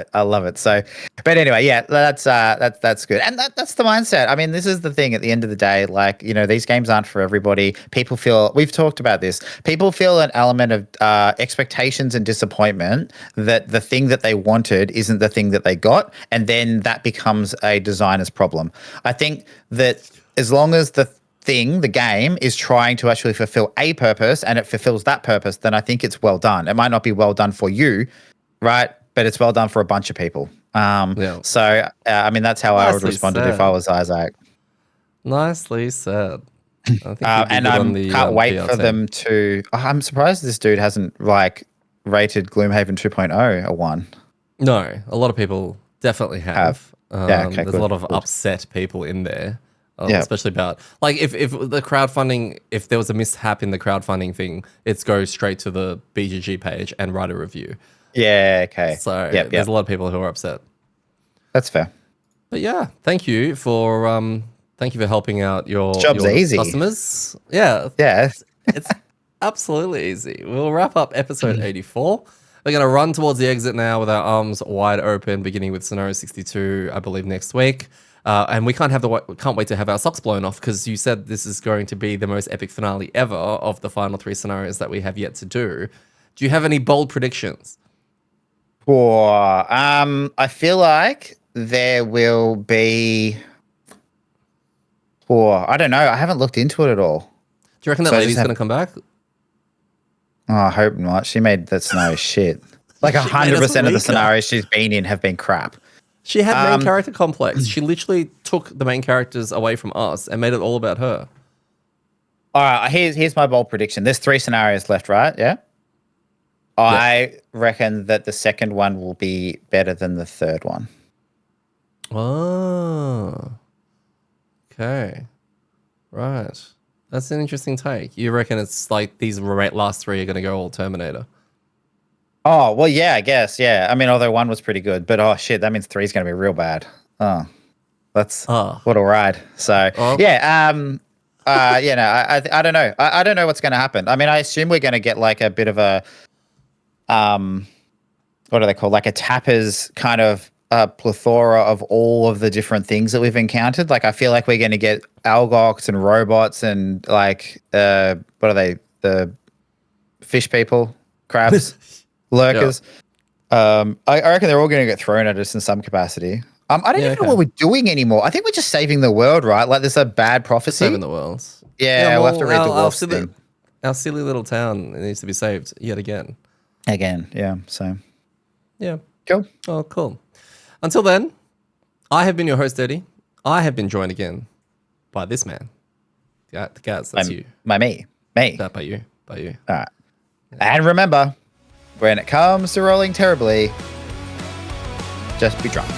it. So, but anyway, yeah, that's good, and that's the mindset. I mean, this is the thing. At the end of the day, like these games aren't for everybody. People feel, we've talked about this. People feel an element of expectations and disappointment that the thing that they wanted isn't the thing that they got, and then that becomes a designer's problem. I think that as long as the game is trying to actually fulfill a purpose and it fulfills that purpose, then I think it's well done. It might not be well done for you, right? But it's well done for a bunch of people. So, I mean, that's how I would respond if I was Isaac. Nicely said. I think and I can't wait for them to... I'm surprised this dude hasn't rated Gloomhaven 2.0 a 1. No, a lot of people definitely have. There's a lot of upset people in there, especially about if the crowdfunding, if there was a mishap in the crowdfunding thing, it's go straight to the BGG page and write a review. Yeah, okay. So there's a lot of people who are upset. That's fair. But yeah, thank you for helping out your easy. Customers. Yeah, it's absolutely easy. We'll wrap up episode 84. We're going to run towards the exit now with our arms wide open, beginning with scenario 62, I believe, next week. And we can't wait to have our socks blown off because you said this is going to be the most epic finale ever of the final 3 scenarios that we have yet to do. Do you have any bold predictions? I feel like there will be... I don't know. I haven't looked into it at all. Do you reckon that lady's going to come back? Oh, I hope not. She made that scenario shit. Like 100% of the scenarios she's been in have been crap. She had main character complex. She literally took the main characters away from us and made it all about her. All right, here's my bold prediction. There's 3 scenarios left, right? Yeah. I reckon that the second one will be better than the third one. Oh. Okay. Right. That's an interesting take. You reckon it's like these last 3 are going to go all Terminator? Oh, well, yeah, I guess. Yeah. I mean, although 1 was pretty good, but oh shit, that means 3 is going to be real bad. Oh, that's what a ride. So, yeah. You know, I don't know. I don't know what's going to happen. I mean, I assume we're going to get like a bit of a, what are they called? Like a tapper's kind of plethora of all of the different things that we've encountered. Like, I feel like we're going to get algox and robots and like, what are they? The fish people, crabs, lurkers. I reckon they're all going to get thrown at us in some capacity. I don't even know what we're doing anymore. I think we're just saving the world, right? Like, there's a bad prophecy. Saving the world. Yeah, we'll have to read the wolf thing. Our silly little town needs to be saved yet again. Again, yeah. So, yeah. Cool. Oh, cool. Until then, I have been your host, Eddie. I have been joined again by this man. Yeah, the guys, that's you. Me. That by you. All right. Yeah. And remember, when it comes to rolling terribly, just be drunk.